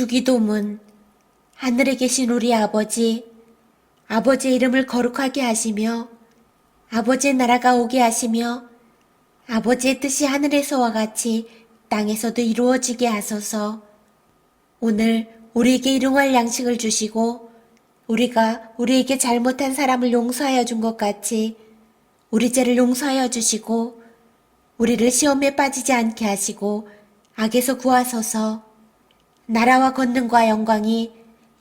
주기도문. 하늘에 계신 우리 아버지, 아버지의 이름을 거룩하게 하시며 아버지의 나라가 오게 하시며 아버지의 뜻이 하늘에서와 같이 땅에서도 이루어지게 하소서. 오늘 우리에게 일용할 양식을 주시고 우리가 우리에게 잘못한 사람을 용서하여 준 것 같이 우리 죄를 용서하여 주시고 우리를 시험에 빠지지 않게 하시고 악에서 구하소서. 나라와 권능과 영광이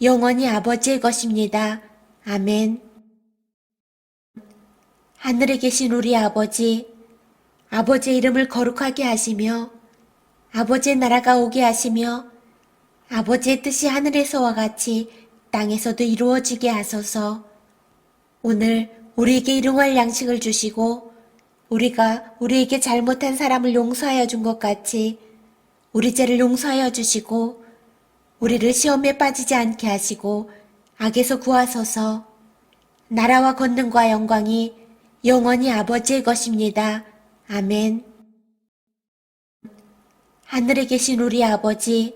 영원히 아버지의 것입니다. 아멘. 하늘에 계신 우리 아버지, 아버지의 이름을 거룩하게 하시며 아버지의 나라가 오게 하시며 아버지의 뜻이 하늘에서와 같이 땅에서도 이루어지게 하소서. 오늘 우리에게 일용할 양식을 주시고 우리가 우리에게 잘못한 사람을 용서하여 준 것 같이 우리 죄를 용서하여 주시고 우리를 시험에 빠지지 않게 하시고 악에서 구하소서. 나라와 권능과 영광이 영원히 아버지의 것입니다. 아멘. 하늘에 계신 우리 아버지,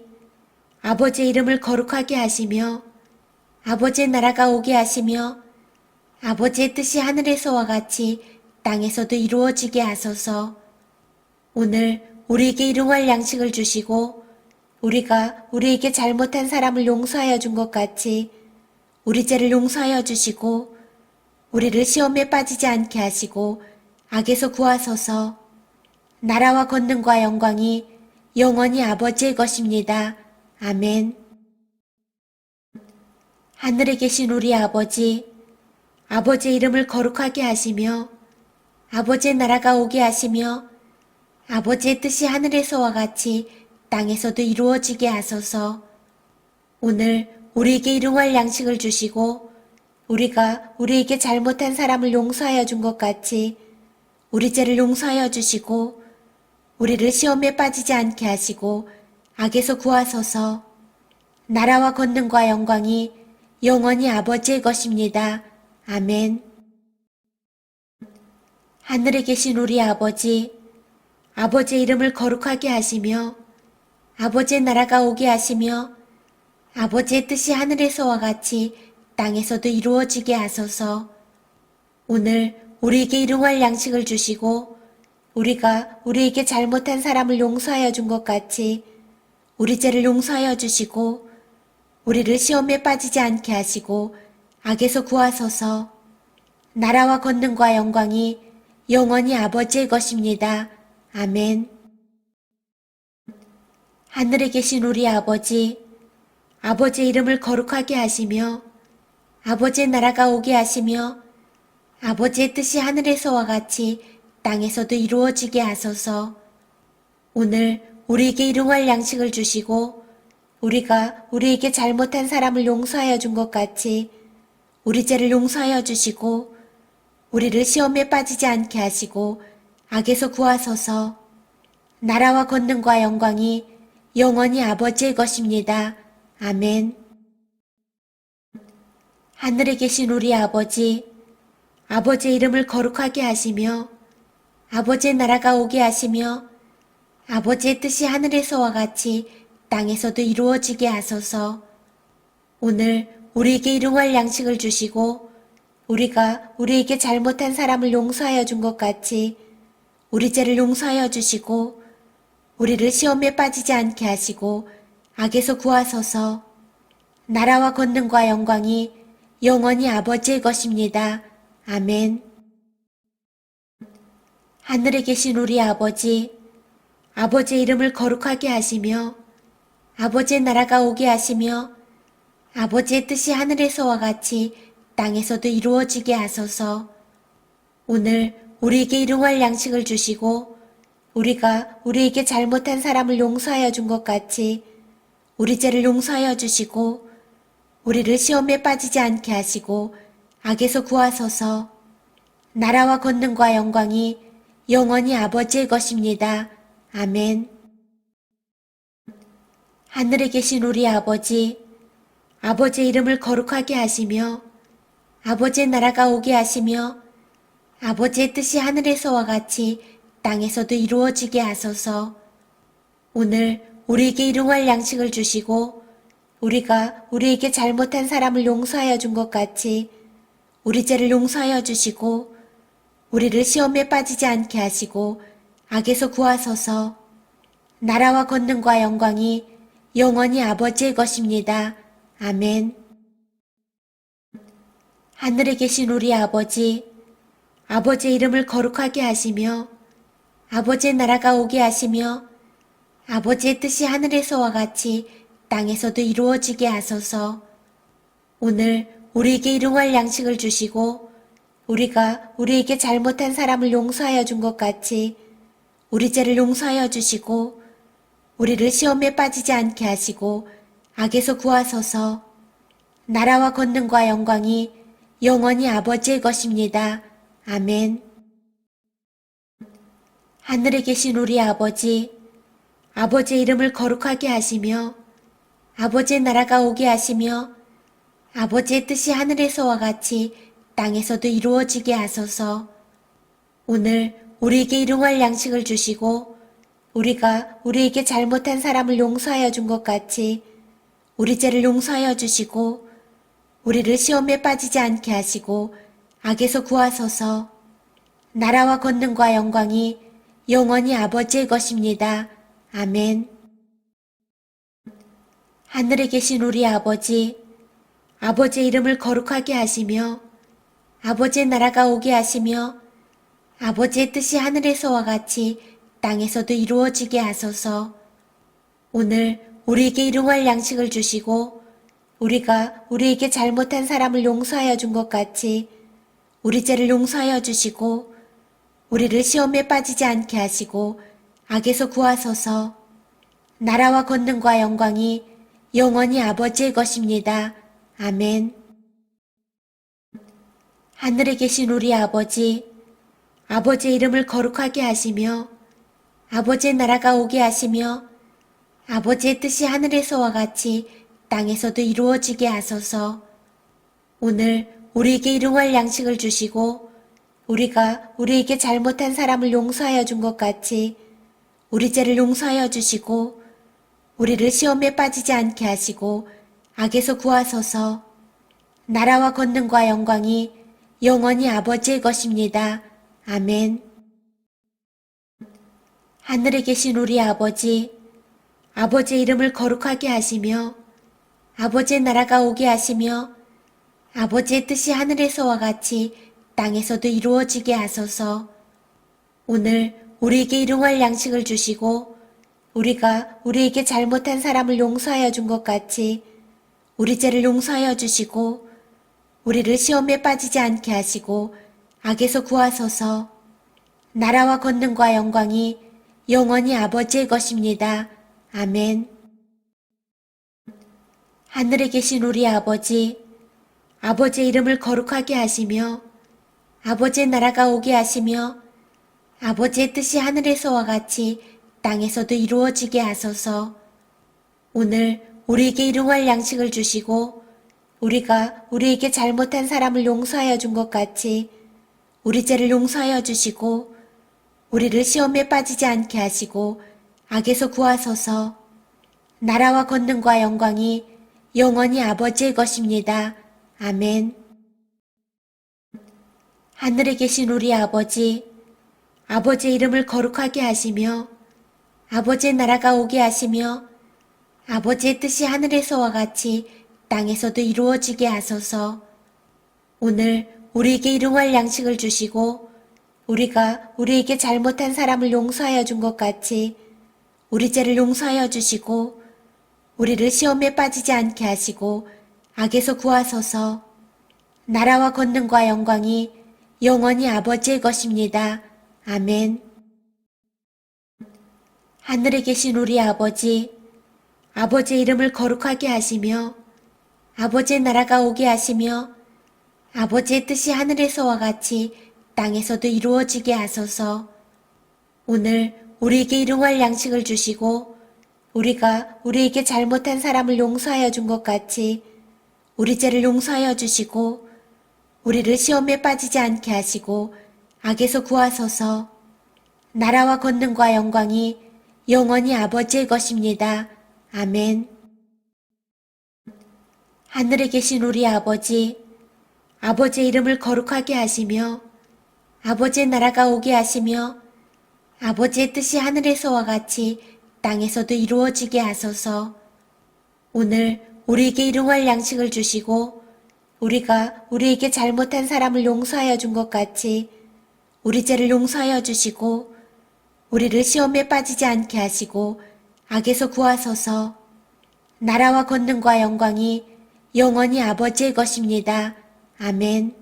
아버지의 이름을 거룩하게 하시며 아버지의 나라가 오게 하시며 아버지의 뜻이 하늘에서와 같이 땅에서도 이루어지게 하소서. 오늘 우리에게 일용할 양식을 주시고 우리가 우리에게 잘못한 사람을 용서하여 준 것 같이 우리 죄를 용서하여 주시고 우리를 시험에 빠지지 않게 하시고 악에서 구하소서. 나라와 권능과 영광이 영원히 아버지의 것입니다. 아멘. 하늘에 계신 우리 아버지, 아버지의 이름을 거룩하게 하시며 아버지의 나라가 오게 하시며 아버지의 뜻이 하늘에서와 같이 땅에서도 이루어지게 하소서. 오늘 우리에게 일용할 양식을 주시고 우리가 우리에게 잘못한 사람을 용서하여 준 것 같이 우리 죄를 용서하여 주시고 우리를 시험에 빠지지 않게 하시고 악에서 구하소서. 나라와 권능과 영광이 영원히 아버지의 것입니다. 아멘. 하늘에 계신 우리 아버지, 아버지의 이름을 거룩하게 하시며 아버지의 나라가 오게 하시며 아버지의 뜻이 하늘에서와 같이 땅에서도 이루어지게 하소서. 오늘 우리에게 일용할 양식을 주시고 우리가 우리에게 잘못한 사람을 용서하여 준 것 같이 우리 죄를 용서하여 주시고 우리를 시험에 빠지지 않게 하시고 악에서 구하소서. 나라와 권능과 영광이 영원히 아버지의 것입니다. 아멘. 하늘에 계신 우리 아버지, 아버지의 이름을 거룩하게 하시며 아버지의 나라가 오게 하시며 아버지의 뜻이 하늘에서와 같이 땅에서도 이루어지게 하소서. 오늘 우리에게 일용할 양식을 주시고 우리가 우리에게 잘못한 사람을 용서하여 준 것 같이 우리 죄를 용서하여 주시고 우리를 시험에 빠지지 않게 하시고 악에서 구하소서. 나라와 권능과 영광이 영원히 아버지의 것입니다. 아멘. 하늘에 계신 우리 아버지, 아버지의 이름을 거룩하게 하시며 아버지의 나라가 오게 하시며 아버지의 뜻이 하늘에서와 같이 땅에서도 이루어지게 하소서. 오늘 우리에게 일용할 양식을 주시고 우리가 우리에게 잘못한 사람을 용서하여 준 것 같이 우리 죄를 용서하여 주시고 우리를 시험에 빠지지 않게 하시고 악에서 구하소서. 나라와 권능과 영광이 영원히 아버지의 것입니다. 아멘. 하늘에 계신 우리 아버지, 아버지의 이름을 거룩하게 하시며 아버지의 나라가 오게 하시며 아버지의 뜻이 하늘에서와 같이 땅에서도 이루어지게 하소서. 오늘 우리에게 일용할 양식을 주시고 우리가 우리에게 잘못한 사람을 용서하여 준 것 같이 우리 죄를 용서하여 주시고 우리를 시험에 빠지지 않게 하시고 악에서 구하소서. 나라와 권능과 영광이 영원히 아버지의 것입니다. 아멘. 하늘에 계신 우리 아버지, 아버지의 이름을 거룩하게 하시며 아버지의 나라가 오게 하시며 아버지의 뜻이 하늘에서와 같이 땅에서도 이루어지게 하소서. 오늘 우리에게 일용할 양식을 주시고 우리가 우리에게 잘못한 사람을 용서하여 준 것 같이 우리 죄를 용서하여 주시고 우리를 시험에 빠지지 않게 하시고 악에서 구하소서. 나라와 권능과 영광이 영원히 아버지의 것입니다. 아멘. 하늘에 계신 우리 아버지, 아버지의 이름을 거룩하게 하시며 아버지의 나라가 오게 하시며 아버지의 뜻이 하늘에서와 같이 땅에서도 이루어지게 하소서. 오늘 우리에게 일용할 양식을 주시고 우리가 우리에게 잘못한 사람을 용서하여 준 것 같이 우리 죄를 용서하여 주시고 우리를 시험에 빠지지 않게 하시고 악에서 구하소서. 나라와 권능과 영광이 영원히 아버지의 것입니다. 아멘. 하늘에 계신 우리 아버지, 아버지의 이름을 거룩하게 하시며 아버지의 나라가 오게 하시며 아버지의 뜻이 하늘에서와 같이 땅에서도 이루어지게 하소서. 오늘 우리에게 일용할 양식을 주시고 우리가 우리에게 잘못한 사람을 용서하여 준 것 같이 우리 죄를 용서하여 주시고 우리를 시험에 빠지지 않게 하시고 악에서 구하소서. 나라와 권능과 영광이 영원히 아버지의 것입니다. 아멘. 하늘에 계신 우리 아버지, 아버지의 이름을 거룩하게 하시며 아버지의 나라가 오게 하시며 아버지의 뜻이 하늘에서와 같이 땅에서도 이루어지게 하소서. 오늘 우리에게 일용할 양식을 주시고 우리가 우리에게 잘못한 사람을 용서하여 준 것 같이 우리 죄를 용서하여 주시고 우리를 시험에 빠지지 않게 하시고 악에서 구하소서. 나라와 권능과 영광이 영원히 아버지의 것입니다. 아멘. 하늘에 계신 우리 아버지, 아버지의 이름을 거룩하게 하시며 아버지의 나라가 오게 하시며 아버지의 뜻이 하늘에서와 같이 땅에서도 이루어지게 하소서. 오늘 우리에게 일용할 양식을 주시고 우리가 우리에게 잘못한 사람을 용서하여 준 것 같이 우리 죄를 용서하여 주시고 우리를 시험에 빠지지 않게 하시고 악에서 구하소서. 나라와 권능과 영광이 영원히 아버지의 것입니다. 아멘. 하늘에 계신 우리 아버지, 아버지의 이름을 거룩하게 하시며 아버지의 나라가 오게 하시며 아버지의 뜻이 하늘에서와 같이 땅에서도 이루어지게 하소서. 오늘 우리에게 일용할 양식을 주시고 우리가 우리에게 잘못한 사람을 용서하여 준 것 같이 우리 죄를 용서하여 주시고 우리를 시험에 빠지지 않게 하시고 악에서 구하소서. 나라와 권능과 영광이 영원히 아버지의 것입니다. 아멘. 하늘에 계신 우리 아버지, 아버지의 이름을 거룩하게 하시며 아버지의 나라가 오게 하시며 아버지의 뜻이 하늘에서와 같이 땅에서도 이루어지게 하소서. 오늘 우리에게 일용할 양식을 주시고 우리가 우리에게 잘못한 사람을 용서하여 준 것 같이 우리 죄를 용서하여 주시고 우리를 시험에 빠지지 않게 하시고 악에서 구하소서. 나라와 권능과 영광이 영원히 아버지의 것입니다. 아멘. 하늘에 계신 우리 아버지, 아버지의 이름을 거룩하게 하시며 아버지의 나라가 오게 하시며 아버지의 뜻이 하늘에서와 같이 땅에서도 이루어지게 하소서. 오늘 우리에게 일용할 양식을 주시고 우리가 우리에게 잘못한 사람을 용서하여 준 것 같이 우리 죄를 용서하여 주시고 우리를 시험에 빠지지 않게 하시고 악에서 구하소서. 나라와 권능과 영광이 영원히 아버지의 것입니다. 아멘. 하늘에 계신 우리 아버지, 아버지의 이름을 거룩하게 하시며 아버지의 나라가 오게 하시며 아버지의 뜻이 하늘에서와 같이 땅에서도 이루어지게 하소서. 오늘 우리에게 일용할 양식을 주시고 우리가 우리에게 잘못한 사람을 용서하여 준 것 같이 우리 죄를 용서하여 주시고 우리를 시험에 빠지지 않게 하시고 악에서 구하소서. 나라와 권능과 영광이 영원히 아버지의 것입니다. 아멘. 하늘에 계신 우리 아버지, 아버지의 이름을 거룩하게 하시며 아버지의 나라가 오게 하시며 아버지의 뜻이 하늘에서와 같이 땅에서도 이루어지게 하소서. 오늘 우리에게 일용할 양식을 주시고 우리가 우리에게 잘못한 사람을 용서하여 준 것 같이 우리 죄를 용서하여 주시고 우리를 시험에 빠지지 않게 하시고 악에서 구하소서. 나라와 권능과 영광이 영원히 아버지의 것입니다. 아멘.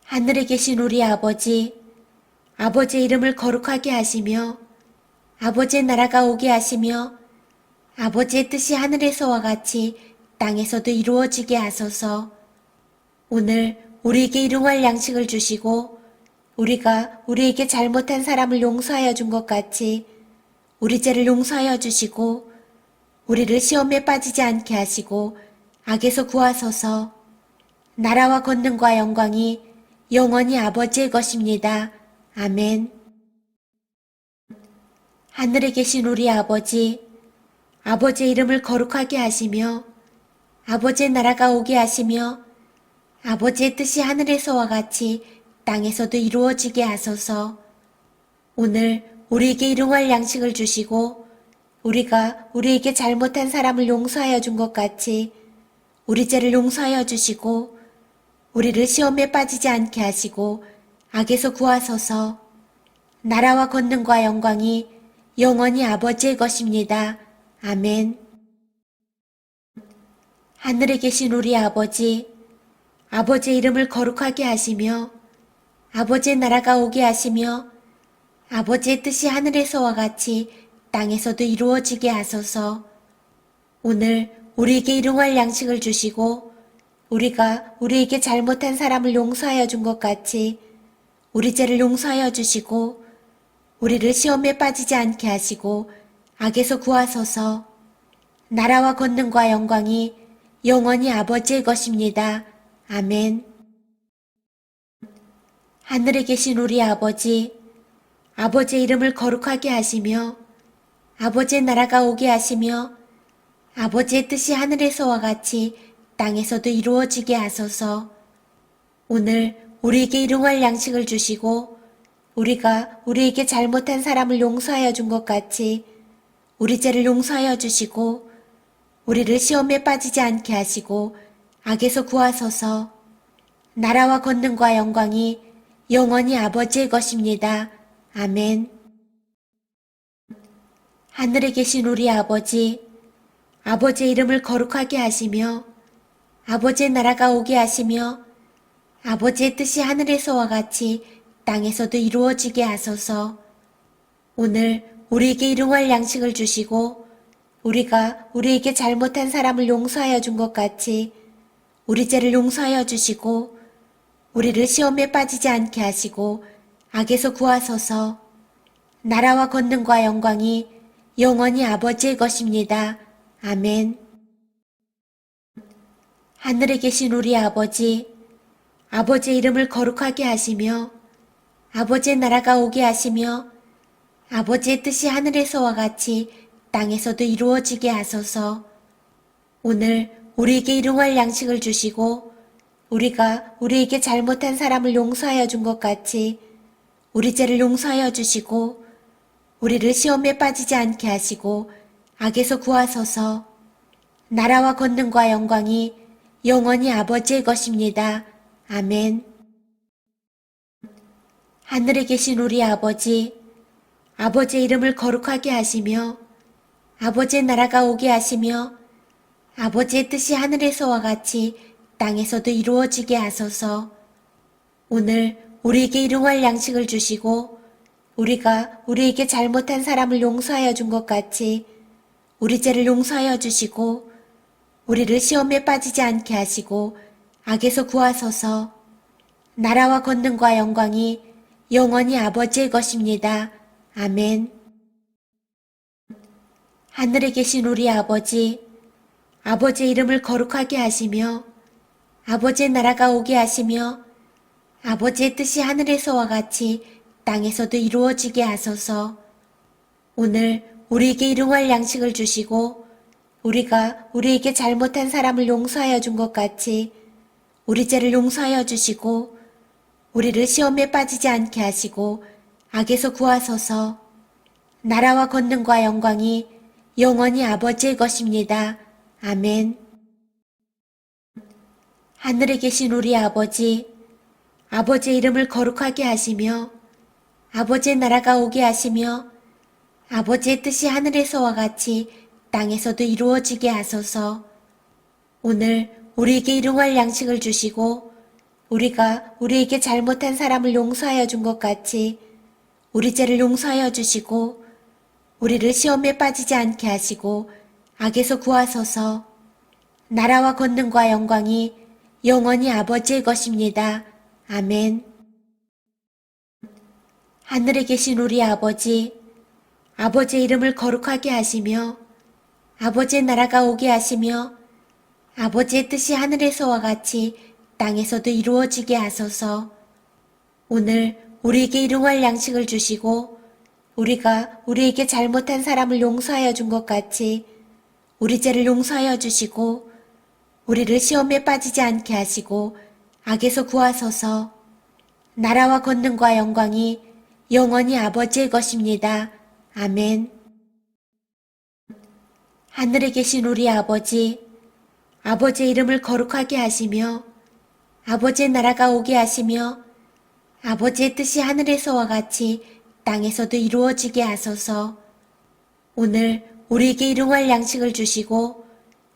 하늘에 계신 우리 아버지, 아버지의 이름을 거룩하게 하시며 아버지의 나라가 오게 하시며 아버지의 뜻이 하늘에서와 같이 땅에서도 이루어지게 하소서. 오늘 우리에게 일용할 양식을 주시고 우리가 우리에게 잘못한 사람을 용서하여 준 것 같이 우리 죄를 용서하여 주시고 우리를 시험에 빠지지 않게 하시고 악에서 구하소서. 나라와 권능과 영광이 영원히 아버지의 것입니다. 아멘. 하늘에 계신 우리 아버지, 아버지의 이름을 거룩하게 하시며 아버지의 나라가 오게 하시며 아버지의 뜻이 하늘에서와 같이 땅에서도 이루어지게 하소서. 오늘 우리에게 일용할 양식을 주시고 우리가 우리에게 잘못한 사람을 용서하여 준 것 같이 우리 죄를 용서하여 주시고 우리를 시험에 빠지지 않게 하시고 악에서 구하소서. 나라와 권능과 영광이 영원히 아버지의 것입니다. 아멘. 하늘에 계신 우리 아버지, 아버지의 이름을 거룩하게 하시며 아버지의 나라가 오게 하시며 아버지의 뜻이 하늘에서와 같이 땅에서도 이루어지게 하소서. 오늘 우리에게 일용할 양식을 주시고 우리가 우리에게 잘못한 사람을 용서하여 준 것 같이 우리 죄를 용서하여 주시고 우리를 시험에 빠지지 않게 하시고 악에서 구하소서. 나라와 권능과 영광이 영원히 아버지의 것입니다. 아멘. 하늘에 계신 우리 아버지, 아버지의 이름을 거룩하게 하시며 아버지의 나라가 오게 하시며 아버지의 뜻이 하늘에서와 같이 땅에서도 이루어지게 하소서. 오늘 우리에게 일용할 양식을 주시고 우리가 우리에게 잘못한 사람을 용서하여 준 것 같이 우리 죄를 용서하여 주시고 우리를 시험에 빠지지 않게 하시고 악에서 구하소서. 나라와 권능과 영광이 영원히 아버지의 것입니다. 아멘. 하늘에 계신 우리 아버지, 아버지의 이름을 거룩하게 하시며 아버지의 나라가 오게 하시며 아버지의 뜻이 하늘에서와 같이 땅에서도 이루어지게 하소서. 오늘 우리에게 일용할 양식을 주시고 우리가 우리에게 잘못한 사람을 용서하여 준 것 같이 우리 죄를 용서하여 주시고 우리를 시험에 빠지지 않게 하시고 악에서 구하소서. 나라와 권능과 영광이 영원히 아버지의 것입니다. 아멘. 하늘에 계신 우리 아버지, 아버지의 이름을 거룩하게 하시며 아버지의 나라가 오게 하시며 아버지의 뜻이 하늘에서와 같이 땅에서도 이루어지게 하소서. 오늘 우리에게 일용할 양식을 주시고 우리가 우리에게 잘못한 사람을 용서하여 준 것 같이 우리 죄를 용서하여 주시고 우리를 시험에 빠지지 않게 하시고 악에서 구하소서. 나라와 권능과 영광이 영원히 아버지의 것입니다. 아멘. 하늘에 계신 우리 아버지, 아버지의 이름을 거룩하게 하시며 아버지의 나라가 오게 하시며 아버지의 뜻이 하늘에서와 같이 땅에서도 이루어지게 하소서. 오늘 우리에게 일용할 양식을 주시고 우리가 우리에게 잘못한 사람을 용서하여 준 것 같이 우리 죄를 용서하여 주시고 우리를 시험에 빠지지 않게 하시고 악에서 구하소서. 나라와 권능과 영광이 영원히 아버지의 것입니다. 아멘. 하늘에 계신 우리 아버지, 아버지의 이름을 거룩하게 하시며 아버지의 나라가 오게 하시며 아버지의 뜻이 하늘에서와 같이 땅에서도 이루어지게 하소서. 오늘 우리에게 일용할 양식을 주시고 우리가 우리에게 잘못한 사람을 용서하여 준 것 같이 우리 죄를 용서하여 주시고 우리를 시험에 빠지지 않게 하시고 악에서 구하소서. 나라와 권능과 영광이 영원히 아버지의 것입니다. 아멘. 하늘에 계신 우리 아버지, 아버지의 이름을 거룩하게 하시며 아버지의 나라가 오게 하시며 아버지의 뜻이 하늘에서와 같이 땅에서도 이루어지게 하소서. 오늘 우리에게 일용할 양식을 주시고 우리가 우리에게 잘못한 사람을 용서하여 준 것 같이 우리 죄를 용서하여 주시고 우리를 시험에 빠지지 않게 하시고 악에서 구하소서. 나라와 권능과 영광이 영원히 아버지의 것입니다. 아멘. 하늘에 계신 우리 아버지, 아버지의 이름을 거룩하게 하시며 아버지의 나라가 오게 하시며 아버지의 뜻이 하늘에서와 같이 땅에서도 이루어지게 하소서. 오늘 우리에게 일용할 양식을 주시고 우리가 우리에게 잘못한 사람을 용서하여 준 것 같이 우리 죄를 용서하여 주시고 우리를 시험에 빠지지 않게 하시고 악에서 구하소서. 나라와 권능과 영광이 영원히 아버지의 것입니다. 아멘. 하늘에 계신 우리 아버지, 아버지의 이름을 거룩하게 하시며 아버지의 나라가 오게 하시며 아버지의 뜻이 하늘에서와 같이 땅에서도 이루어지게 하소서. 오늘 우리에게 일용할 양식을 주시고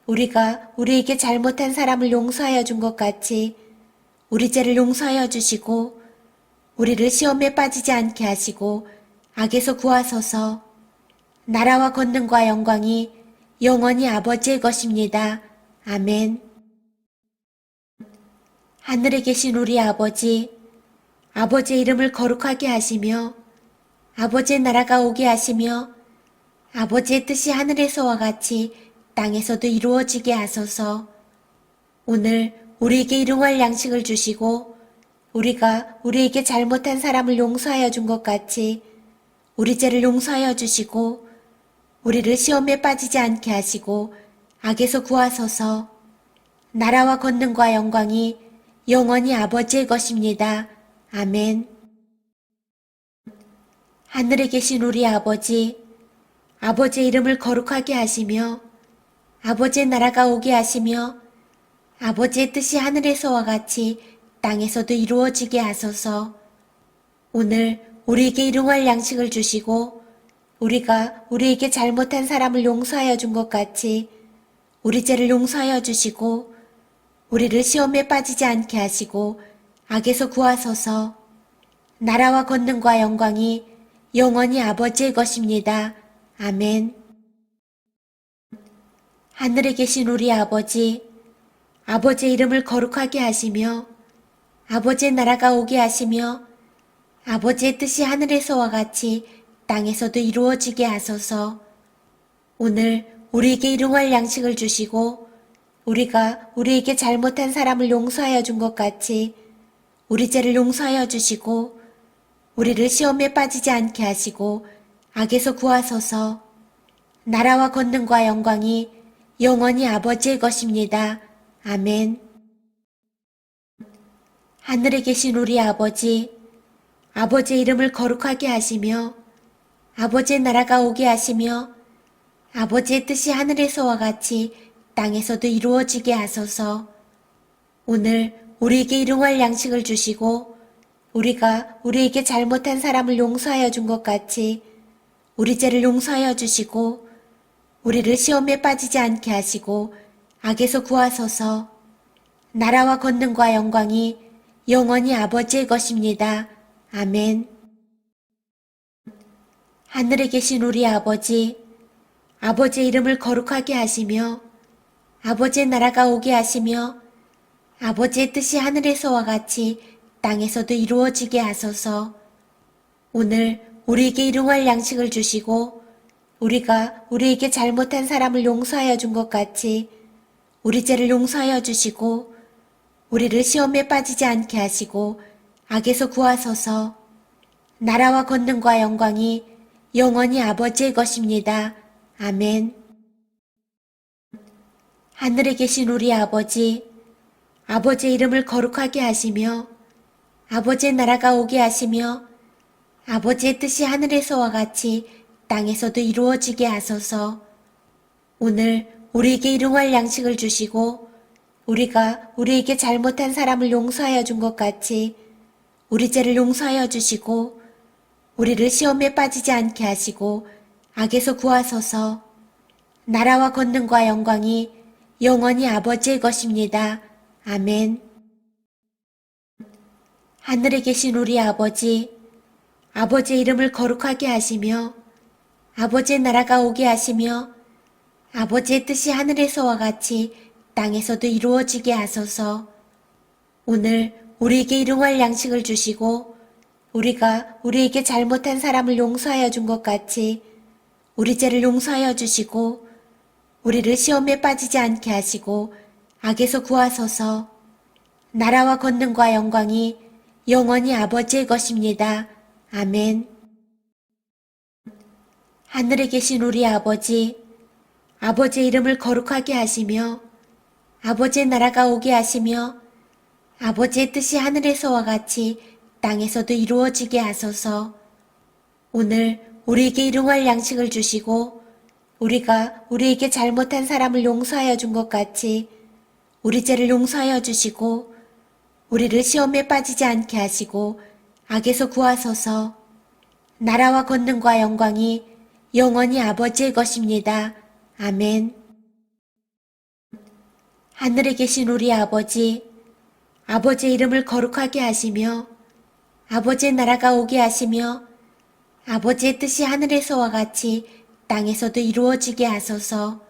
우리가 우리에게 잘못한 사람을 용서하여 준 것 같이 우리 죄를 용서하여 주시고 우리를 시험에 빠지지 않게 하시고 악에서 구하소서. 나라와 권능과 영광이 영원히 아버지의 것입니다. 아멘. 하늘에 계신 우리 아버지, 아버지의 이름을 거룩하게 하시며 아버지의 나라가 오게 하시며 아버지의 뜻이 하늘에서와 같이 땅에서도 이루어지게 하소서. 오늘 우리에게 일용할 양식을 주시고 우리가 우리에게 잘못한 사람을 용서하여 준 것 같이 우리 죄를 용서하여 주시고 우리를 시험에 빠지지 않게 하시고 악에서 구하소서. 나라와 권능과 영광이 영원히 아버지의 것입니다. 아멘. 하늘에 계신 우리 아버지, 아버지의 이름을 거룩하게 하시며 아버지의 나라가 오게 하시며 아버지의 뜻이 하늘에서와 같이 땅에서도 이루어지게 하소서. 오늘 우리에게 일용할 양식을 주시고 우리가 우리에게 잘못한 사람을 용서하여 준 것 같이 우리 죄를 용서하여 주시고 우리를 시험에 빠지지 않게 하시고 악에서 구하소서. 나라와 권능과 영광이 영원히 아버지의 것입니다. 아멘. 하늘에 계신 우리 아버지, 아버지의 이름을 거룩하게 하시며 아버지의 나라가 오게 하시며 아버지의 뜻이 하늘에서와 같이 땅에서도 이루어지게 하소서. 오늘 우리에게 일용할 양식을 주시고 우리가 우리에게 잘못한 사람을 용서하여 준 것 같이 우리 죄를 용서하여 주시고 우리를 시험에 빠지지 않게 하시고 악에서 구하소서. 나라와 권능과 영광이 영원히 아버지의 것입니다. 아멘. 하늘에 계신 우리 아버지, 아버지의 이름을 거룩하게 하시며 아버지의 나라가 오게 하시며 아버지의 뜻이 하늘에서와 같이 땅에서도 이루어지게 하소서. 오늘 우리에게 일용할 양식을 주시고 우리가 우리에게 잘못한 사람을 용서하여 준 것 같이 우리 죄를 용서하여 주시고 우리를 시험에 빠지지 않게 하시고 악에서 구하소서. 나라와 권능과 영광이 영원히 아버지의 것입니다. 아멘. 하늘에 계신 우리 아버지, 아버지의 이름을 거룩하게 하시며 아버지의 나라가 오게 하시며 아버지의 뜻이 하늘에서와 같이 땅에서도 이루어지게 하소서. 오늘 우리에게 일용할 양식을 주시고 우리가 우리에게 잘못한 사람을 용서하여 준 것 같이 우리 죄를 용서하여 주시고 우리를 시험에 빠지지 않게 하시고 악에서 구하소서. 나라와 권능과 영광이 영원히 아버지의 것입니다. 아멘. 하늘에 계신 우리 아버지, 아버지의 이름을 거룩하게 하시며 아버지의 나라가 오게 하시며 아버지의 뜻이 하늘에서와 같이 땅에서도 이루어지게 하소서. 오늘 우리에게 일용할 양식을 주시고 우리가 우리에게 잘못한 사람을 용서하여 준 것 같이 우리 죄를 용서하여 주시고 우리를 시험에 빠지지 않게 하시고 악에서 구하소서. 나라와 권능과 영광이 영원히 아버지의 것입니다. 아멘. 하늘에 계신 우리 아버지, 아버지의 이름을 거룩하게 하시며 아버지의 나라가 오게 하시며 아버지의 뜻이 하늘에서와 같이 땅에서도 이루어지게 하소서. 오늘 우리에게 일용할 양식을 주시고 우리가 우리에게 잘못한 사람을 용서하여 준 것 같이 우리 죄를 용서하여 주시고 우리를 시험에 빠지지 않게 하시고 악에서 구하소서. 나라와 권능과 영광이 영원히 아버지의 것입니다. 아멘. 하늘에 계신 우리 아버지, 아버지의 이름을 거룩하게 하시며 아버지의 나라가 오게 하시며 아버지의 뜻이 하늘에서와 같이 땅에서도 이루어지게 하소서. 오늘 우리에게 일용할 양식을 주시고 우리가 우리에게 잘못한 사람을 용서하여 준 것 같이 우리 죄를 용서하여 주시고 우리를 시험에 빠지지 않게 하시고 악에서 구하소서. 나라와 권능과 영광이 영원히 아버지의 것입니다. 아멘. 하늘에 계신 우리 아버지, 아버지의 이름을 거룩하게 하시며 아버지의 나라가 오게 하시며 아버지의 뜻이 하늘에서와 같이 땅에서도 이루어지게 하소서.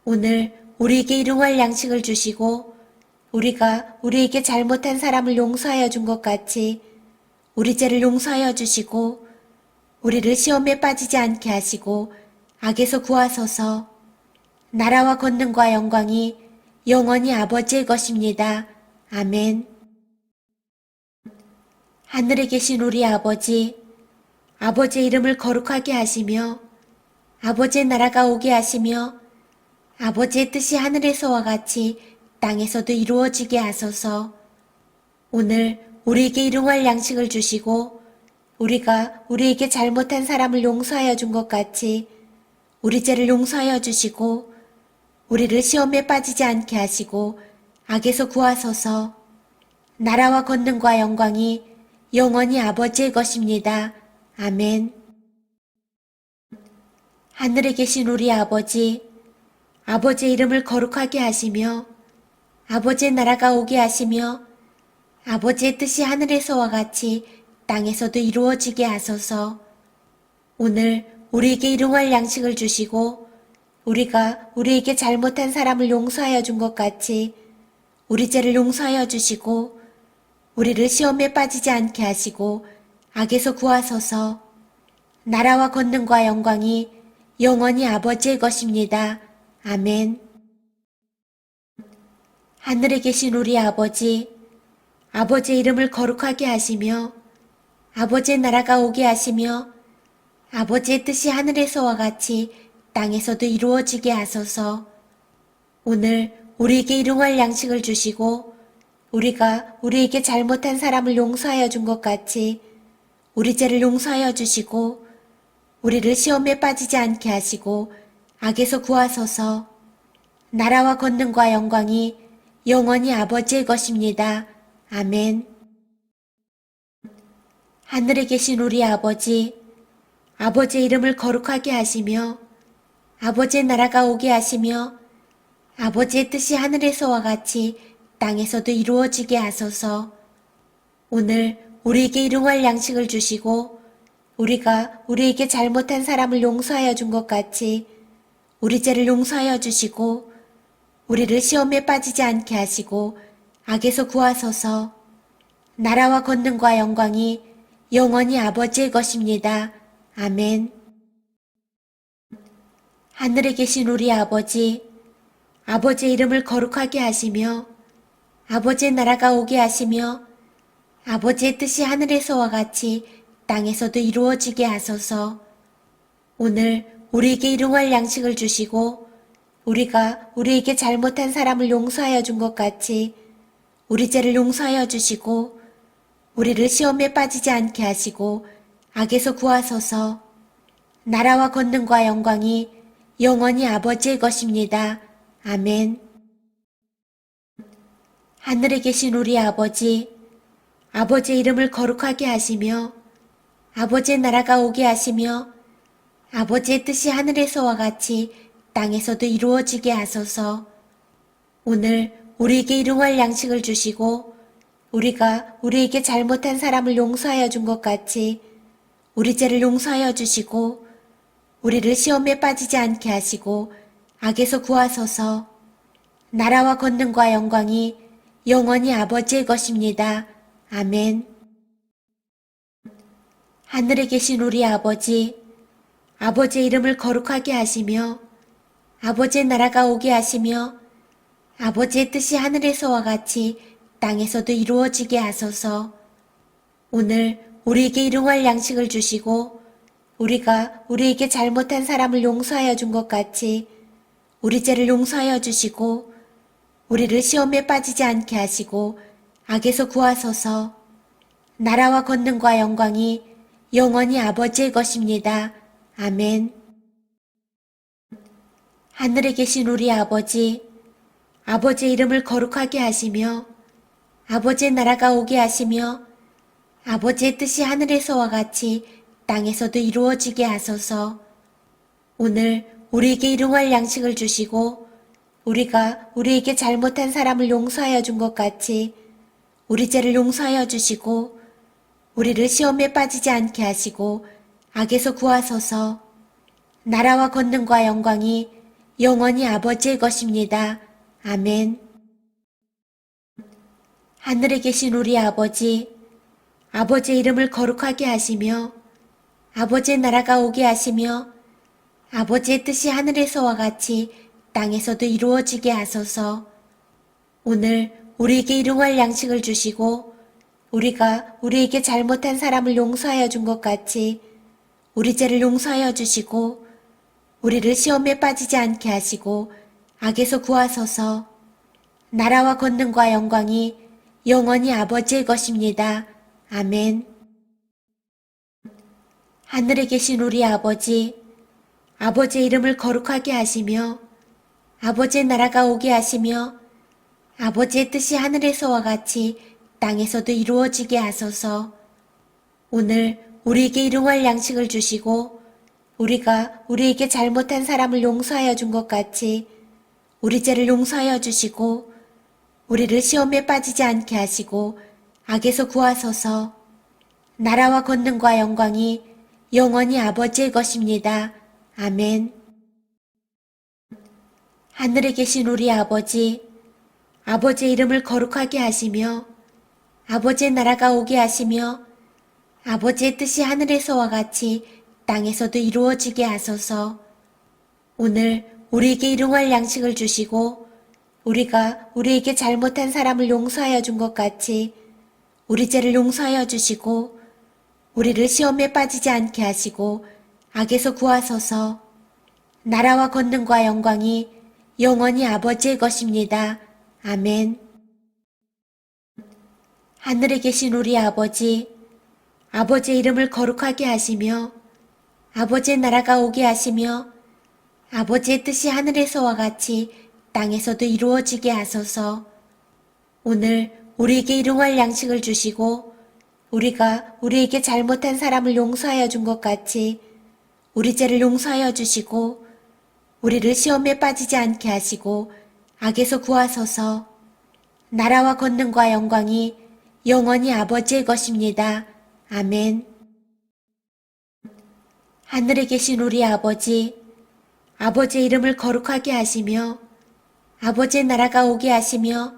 오늘 우리에게 일용할 양식을 주시고 우리가 우리에게 잘못한 사람을 용서하여 준 것 같이 우리 죄를 용서하여 주시고 우리를 시험에 빠지지 않게 하시고 악에서 구하소서. 나라와 권능과 영광이 영원히 아버지의 것입니다. 아멘. 하늘에 계신 우리 아버지, 아버지의 이름을 거룩하게 하시며 아버지의 나라가 오게 하시며 아버지의 뜻이 하늘에서와 같이 땅에서도 이루어지게 하소서. 오늘 우리에게 일용할 양식을 주시고 우리가 우리에게 잘못한 사람을 용서하여 준 것 같이 우리 죄를 용서하여 주시고 우리를 시험에 빠지지 않게 하시고 악에서 구하소서. 나라와 권능과 영광이 영원히 아버지의 것입니다. 아멘. 하늘에 계신 우리 아버지, 아버지의 이름을 거룩하게 하시며 아버지의 나라가 오게 하시며 아버지의 뜻이 하늘에서와 같이 땅에서도 이루어지게 하소서. 오늘 우리에게 일용할 양식을 주시고 우리가 우리에게 잘못한 사람을 용서하여 준 것 같이 우리 죄를 용서하여 주시고 우리를 시험에 빠지지 않게 하시고 악에서 구하소서. 나라와 권능과 영광이 영원히 아버지의 것입니다. 아멘. 하늘에 계신 우리 아버지, 아버지의 이름을 거룩하게 하시며 아버지의 나라가 오게 하시며 아버지의 뜻이 하늘에서와 같이 땅에서도 이루어지게 하소서. 오늘 우리에게 일용할 양식을 주시고 우리가 우리에게 잘못한 사람을 용서하여 준 것 같이 우리 죄를 용서하여 주시고 우리를 시험에 빠지지 않게 하시고 악에서 구하소서. 나라와 권능과 영광이 영원히 아버지의 것입니다. 아멘. 하늘에 계신 우리 아버지, 아버지의 이름을 거룩하게 하시며 아버지의 나라가 오게 하시며 아버지의 뜻이 하늘에서와 같이 땅에서도 이루어지게 하소서. 오늘 우리에게 일용할 양식을 주시고 우리가 우리에게 잘못한 사람을 용서하여 준 것 같이 우리 죄를 용서하여 주시고 우리를 시험에 빠지지 않게 하시고 악에서 구하소서. 나라와 권능과 영광이 영원히 아버지의 것입니다. 아멘. 하늘에 계신 우리 아버지, 아버지의 이름을 거룩하게 하시며 아버지의 나라가 오게 하시며 아버지의 뜻이 하늘에서와 같이 땅에서도 이루어지게 하소서. 오늘 우리에게 일용할 양식을 주시고 우리가 우리에게 잘못한 사람을 용서하여 준 것 같이 우리 죄를 용서하여 주시고 우리를 시험에 빠지지 않게 하시고 악에서 구하소서. 나라와 권능과 영광이 영원히 아버지의 것입니다. 아멘. 하늘에 계신 우리 아버지, 아버지의 이름을 거룩하게 하시며 아버지의 나라가 오게 하시며 아버지의 뜻이 하늘에서와 같이 땅에서도 이루어지게 하소서. 오늘 우리에게 일용할 양식을 주시고 우리가 우리에게 잘못한 사람을 용서하여 준 것 같이 우리 죄를 용서하여 주시고 우리를 시험에 빠지지 않게 하시고 악에서 구하소서. 나라와 권능과 영광이 영원히 아버지의 것입니다. 아멘. 하늘에 계신 우리 아버지, 아버지의 이름을 거룩하게 하시며 아버지의 나라가 오게 하시며 아버지의 뜻이 하늘에서와 같이 땅에서도 이루어지게 하소서. 오늘 우리에게 일용할 양식을 주시고 우리가 우리에게 잘못한 사람을 용서하여 준 것 같이 우리 죄를 용서하여 주시고 우리를 시험에 빠지지 않게 하시고 악에서 구하소서. 나라와 권능과 영광이 영원히 아버지의 것입니다. 아멘. 하늘에 계신 우리 아버지, 아버지의 이름을 거룩하게 하시며 아버지의 나라가 오게 하시며 아버지의 뜻이 하늘에서와 같이 땅에서도 이루어지게 하소서. 오늘 우리에게 일용할 양식을 주시고 우리가 우리에게 잘못한 사람을 용서하여 준 것 같이 우리 죄를 용서하여 주시고 우리를 시험에 빠지지 않게 하시고 악에서 구하소서. 나라와 권능과 영광이 영원히 아버지의 것입니다. 아멘. 하늘에 계신 우리 아버지, 아버지의 이름을 거룩하게 하시며 아버지의 나라가 오게 하시며 아버지의 뜻이 하늘에서와 같이 땅에서도 이루어지게 하소서. 오늘 우리에게 일용할 양식을 주시고 우리가 우리에게 잘못한 사람을 용서하여 준 것 같이 우리 죄를 용서하여 주시고 우리를 시험에 빠지지 않게 하시고 악에서 구하소서. 나라와 권능과 영광이 영원히 아버지의 것입니다. 아멘. 하늘에 계신 우리 아버지, 아버지의 이름을 거룩하게 하시며 아버지의 나라가 오게 하시며 아버지의 뜻이 하늘에서와 같이 땅에서도 이루어지게 하소서. 오늘 우리에게 일용할 양식을 주시고 우리가 우리에게 잘못한 사람을 용서하여 준 것 같이 우리 죄를 용서하여 주시고 우리를 시험에 빠지지 않게 하시고 악에서 구하소서. 나라와 권능과 영광이 영원히 아버지의 것입니다. 아멘. 하늘에 계신 우리 아버지, 아버지의 이름을 거룩하게 하시며 아버지의 나라가 오게 하시며 아버지의 뜻이 하늘에서와 같이 땅에서도 이루어지게 하소서. 오늘 우리에게 일용할 양식을 주시고 우리가 우리에게 잘못한 사람을 용서하여 준 것 같이 우리 죄를 용서하여 주시고 우리를 시험에 빠지지 않게 하시고 악에서 구하소서. 나라와 권능과 영광이 영원히 아버지의 것입니다. 아멘. 하늘에 계신 우리 아버지, 아버지의 이름을 거룩하게 하시며 아버지의 나라가 오게 하시며 아버지의 뜻이 하늘에서와 같이 땅에서도 이루어지게 하소서. 오늘 우리에게 일용할 양식을 주시고 우리가 우리에게 잘못한 사람을 용서하여 준 것 같이 우리 죄를 용서하여 주시고 우리를 시험에 빠지지 않게 하시고 악에서 구하소서. 나라와 권능과 영광이 영원히 아버지의 것입니다. 아멘. 하늘에 계신 우리 아버지, 아버지의 이름을 거룩하게 하시며 아버지의 나라가 오게 하시며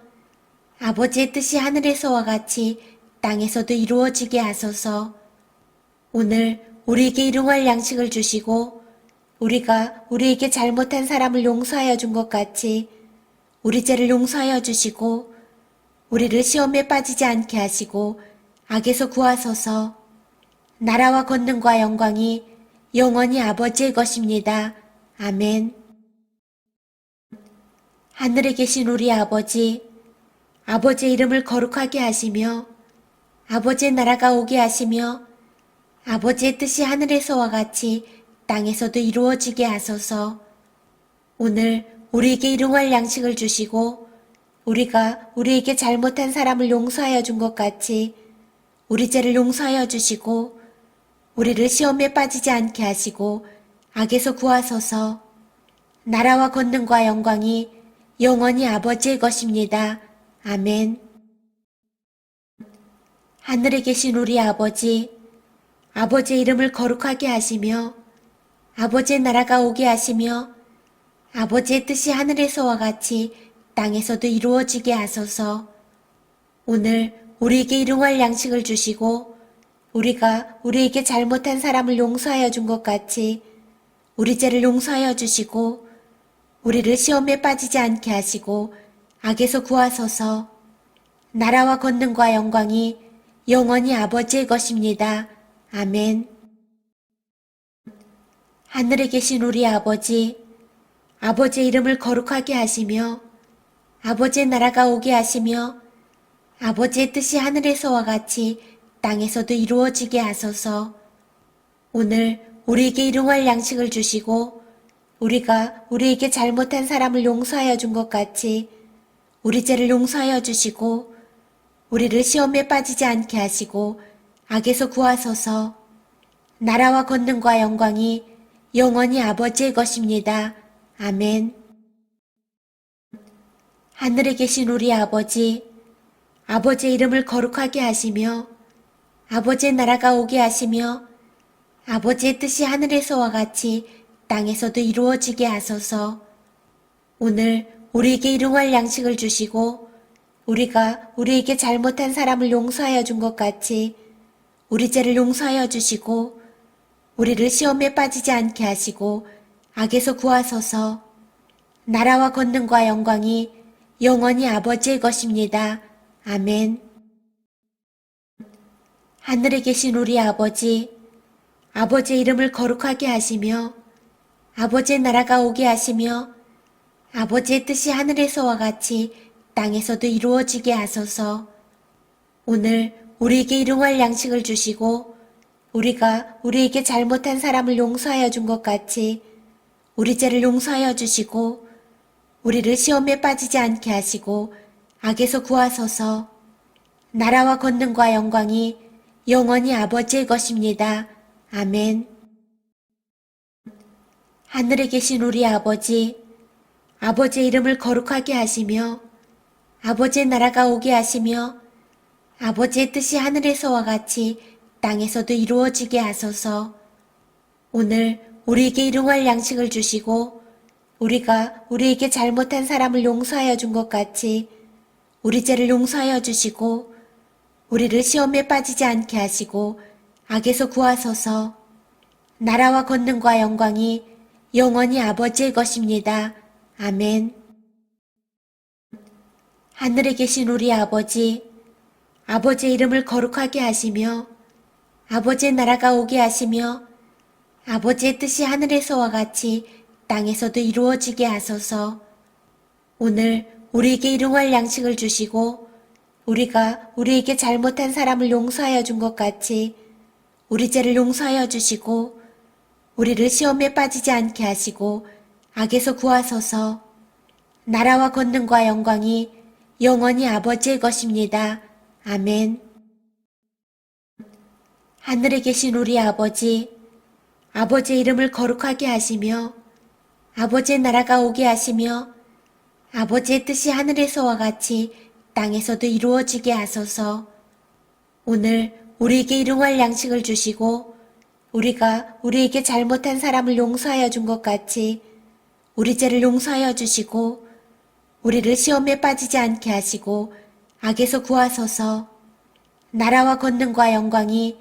아버지의 뜻이 하늘에서와 같이 땅에서도 이루어지게 하소서. 오늘 우리에게 일용할 양식을 주시고 우리가 우리에게 잘못한 사람을 용서하여 준 것 같이 우리 죄를 용서하여 주시고 우리를 시험에 빠지지 않게 하시고 악에서 구하소서. 나라와 권능과 영광이 영원히 아버지의 것입니다. 아멘. 하늘에 계신 우리 아버지, 아버지의 이름을 거룩하게 하시며 아버지의 나라가 오게 하시며 아버지의 뜻이 하늘에서와 같이 땅에서도 이루어지게 하소서. 오늘 우리에게 일용할 양식을 주시고 우리가 우리에게 잘못한 사람을 용서하여 준 것 같이 우리 죄를 용서하여 주시고 우리를 시험에 빠지지 않게 하시고 악에서 구하소서. 나라와 권능과 영광이 영원히 아버지의 것입니다. 아멘. 하늘에 계신 우리 아버지, 아버지의 이름을 거룩하게 하시며 아버지의 나라가 오게 하시며 아버지의 뜻이 하늘에서와 같이 땅에서도 이루어지게 하소서. 오늘 우리에게 일용할 양식을 주시고 우리가 우리에게 잘못한 사람을 용서하여 준 것 같이 우리 죄를 용서하여 주시고 우리를 시험에 빠지지 않게 하시고 악에서 구하소서. 나라와 권능과 영광이 영원히 아버지의 것입니다. 아멘. 하늘에 계신 우리 아버지, 아버지의 이름을 거룩하게 하시며 아버지의 나라가 오게 하시며 아버지의 뜻이 하늘에서와 같이 땅에서도 이루어지게 하소서. 오늘 우리에게 일용할 양식을 주시고 우리가 우리에게 잘못한 사람을 용서하여 준 것 같이 우리 죄를 용서하여 주시고 우리를 시험에 빠지지 않게 하시고 악에서 구하소서. 나라와 권능과 영광이 영원히 아버지의 것입니다. 아멘. 하늘에 계신 우리 아버지, 아버지의 이름을 거룩하게 하시며 아버지의 나라가 오게 하시며 아버지의 뜻이 하늘에서와 같이 땅에서도 이루어지게 하소서. 오늘 우리에게 일용할 양식을 주시고 우리가 우리에게 잘못한 사람을 용서하여 준 것 같이 우리 죄를 용서하여 주시고 우리를 시험에 빠지지 않게 하시고 악에서 구하소서. 나라와 권능과 영광이 영원히 아버지의 것입니다. 아멘. 하늘에 계신 우리 아버지, 아버지의 이름을 거룩하게 하시며 아버지의 나라가 오게 하시며 아버지의 뜻이 하늘에서와 같이 땅에서도 이루어지게 하소서. 오늘 우리에게 일용할 양식을 주시고 우리가 우리에게 잘못한 사람을 용서하여 준 것 같이 우리 죄를 용서하여 주시고 우리를 시험에 빠지지 않게 하시고 악에서 구하소서. 나라와 권능과 영광이 영원히 아버지의 것입니다. 아멘. 하늘에 계신 우리 아버지, 아버지의 이름을 거룩하게 하시며 아버지의 나라가 오게 하시며 아버지의 뜻이 하늘에서와 같이 땅에서도 이루어지게 하소서. 오늘 우리에게 일용할 양식을 주시고 우리가 우리에게 잘못한 사람을 용서하여 준 것 같이 우리 죄를 용서하여 주시고 우리를 시험에 빠지지 않게 하시고 악에서 구하소서. 나라와 권능과 영광이 영원히 아버지의 것입니다. 아멘. 하늘에 계신 우리 아버지, 아버지의 이름을 거룩하게 하시며 아버지의 나라가 오게 하시며 아버지의 뜻이 하늘에서와 같이 땅에서도 이루어지게 하소서. 오늘 우리에게 일용할 양식을 주시고 우리가 우리에게 잘못한 사람을 용서하여 준 것 같이 우리 죄를 용서하여 주시고 우리를 시험에 빠지지 않게 하시고 악에서 구하소서. 나라와 권능과 영광이 영원히 아버지의 것입니다. 아멘. 하늘에 계신 우리 아버지, 아버지의 이름을 거룩하게 하시며 아버지의 나라가 오게 하시며 아버지의 뜻이 하늘에서와 같이 땅에서도 이루어지게 하소서. 오늘 우리에게 일용할 양식을 주시고 우리가 우리에게 잘못한 사람을 용서하여 준 것 같이 우리 죄를 용서하여 주시고 우리를 시험에 빠지지 않게 하시고 악에서 구하소서. 나라와 권능과 영광이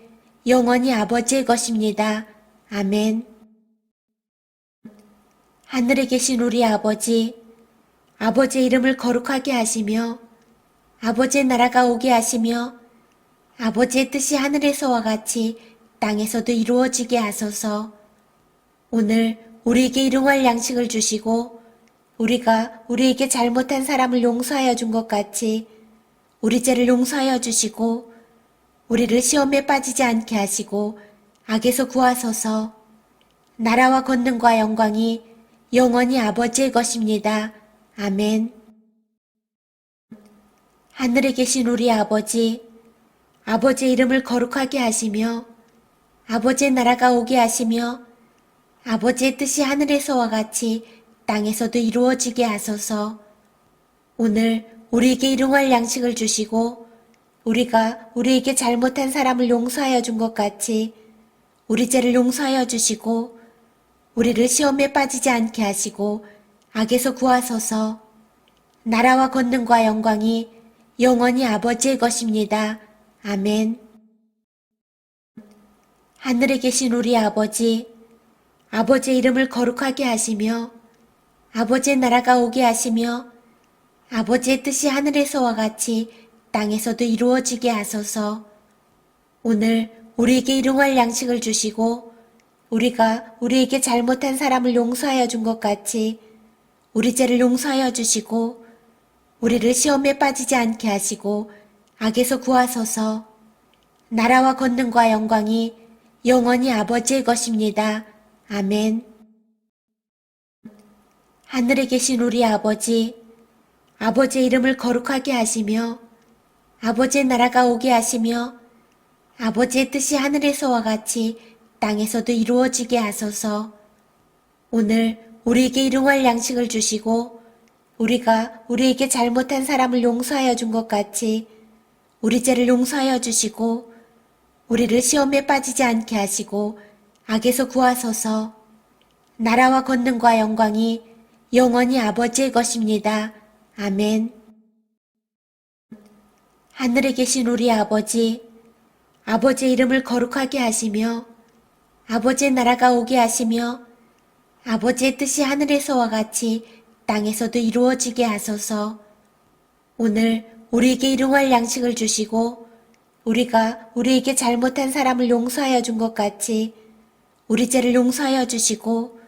영원히 아버지의 것입니다. 아멘. 하늘에 계신 우리 아버지, 아버지의 이름을 거룩하게 하시며 아버지의 나라가 오게 하시며 아버지의 뜻이 하늘에서와 같이 땅에서도 이루어지게 하소서. 오늘 우리에게 일용할 양식을 주시고 우리가 우리에게 잘못한 사람을 용서하여 준 것 같이 우리 죄를 용서하여 주시고 우리를 시험에 빠지지 않게 하시고 악에서 구하소서. 나라와 권능과 영광이 영원히 아버지의 것입니다. 아멘. 하늘에 계신 우리 아버지, 아버지의 이름을 거룩하게 하시며 아버지의 나라가 오게 하시며 아버지의 뜻이 하늘에서와 같이 땅에서도 이루어지게 하소서. 오늘 우리에게 일용할 양식을 주시고 우리가 우리에게 잘못한 사람을 용서하여 준 것 같이 우리 죄를 용서하여 주시고 우리를 시험에 빠지지 않게 하시고 악에서 구하소서. 나라와 권능과 영광이 영원히 아버지의 것입니다. 아멘. 하늘에 계신 우리 아버지, 아버지의 이름을 거룩하게 하시며 아버지의 나라가 오게 하시며 아버지의 뜻이 하늘에서와 같이 땅에서도 이루어지게 하소서. 오늘 우리에게 일용할 양식을 주시고 우리가 우리에게 잘못한 사람을 용서하여 준 것 같이 우리 죄를 용서하여 주시고 우리를 시험에 빠지지 않게 하시고 악에서 구하소서. 나라와 권능과 영광이 영원히 아버지의 것입니다. 아멘. 하늘에 계신 우리 아버지, 아버지의 이름을 거룩하게 하시며 아버지의 나라가 오게 하시며 아버지의 뜻이 하늘에서와 같이 땅에서도 이루어지게 하소서. 오늘 우리에게 일용할 양식을 주시고 우리가 우리에게 잘못한 사람을 용서하여 준 것 같이 우리 죄를 용서하여 주시고 우리를 시험에 빠지지 않게 하시고 악에서 구하소서. 나라와 권능과 영광이 영원히 아버지의 것입니다. 아멘. 하늘에 계신 우리 아버지, 아버지의 이름을 거룩하게 하시며 아버지의 나라가 오게 하시며 아버지의 뜻이 하늘에서와 같이 땅에서도 이루어지게 하소서. 오늘 우리에게 일용할 양식을 주시고 우리가 우리에게 잘못한 사람을 용서하여 준 것 같이 우리 죄를 용서하여 주시고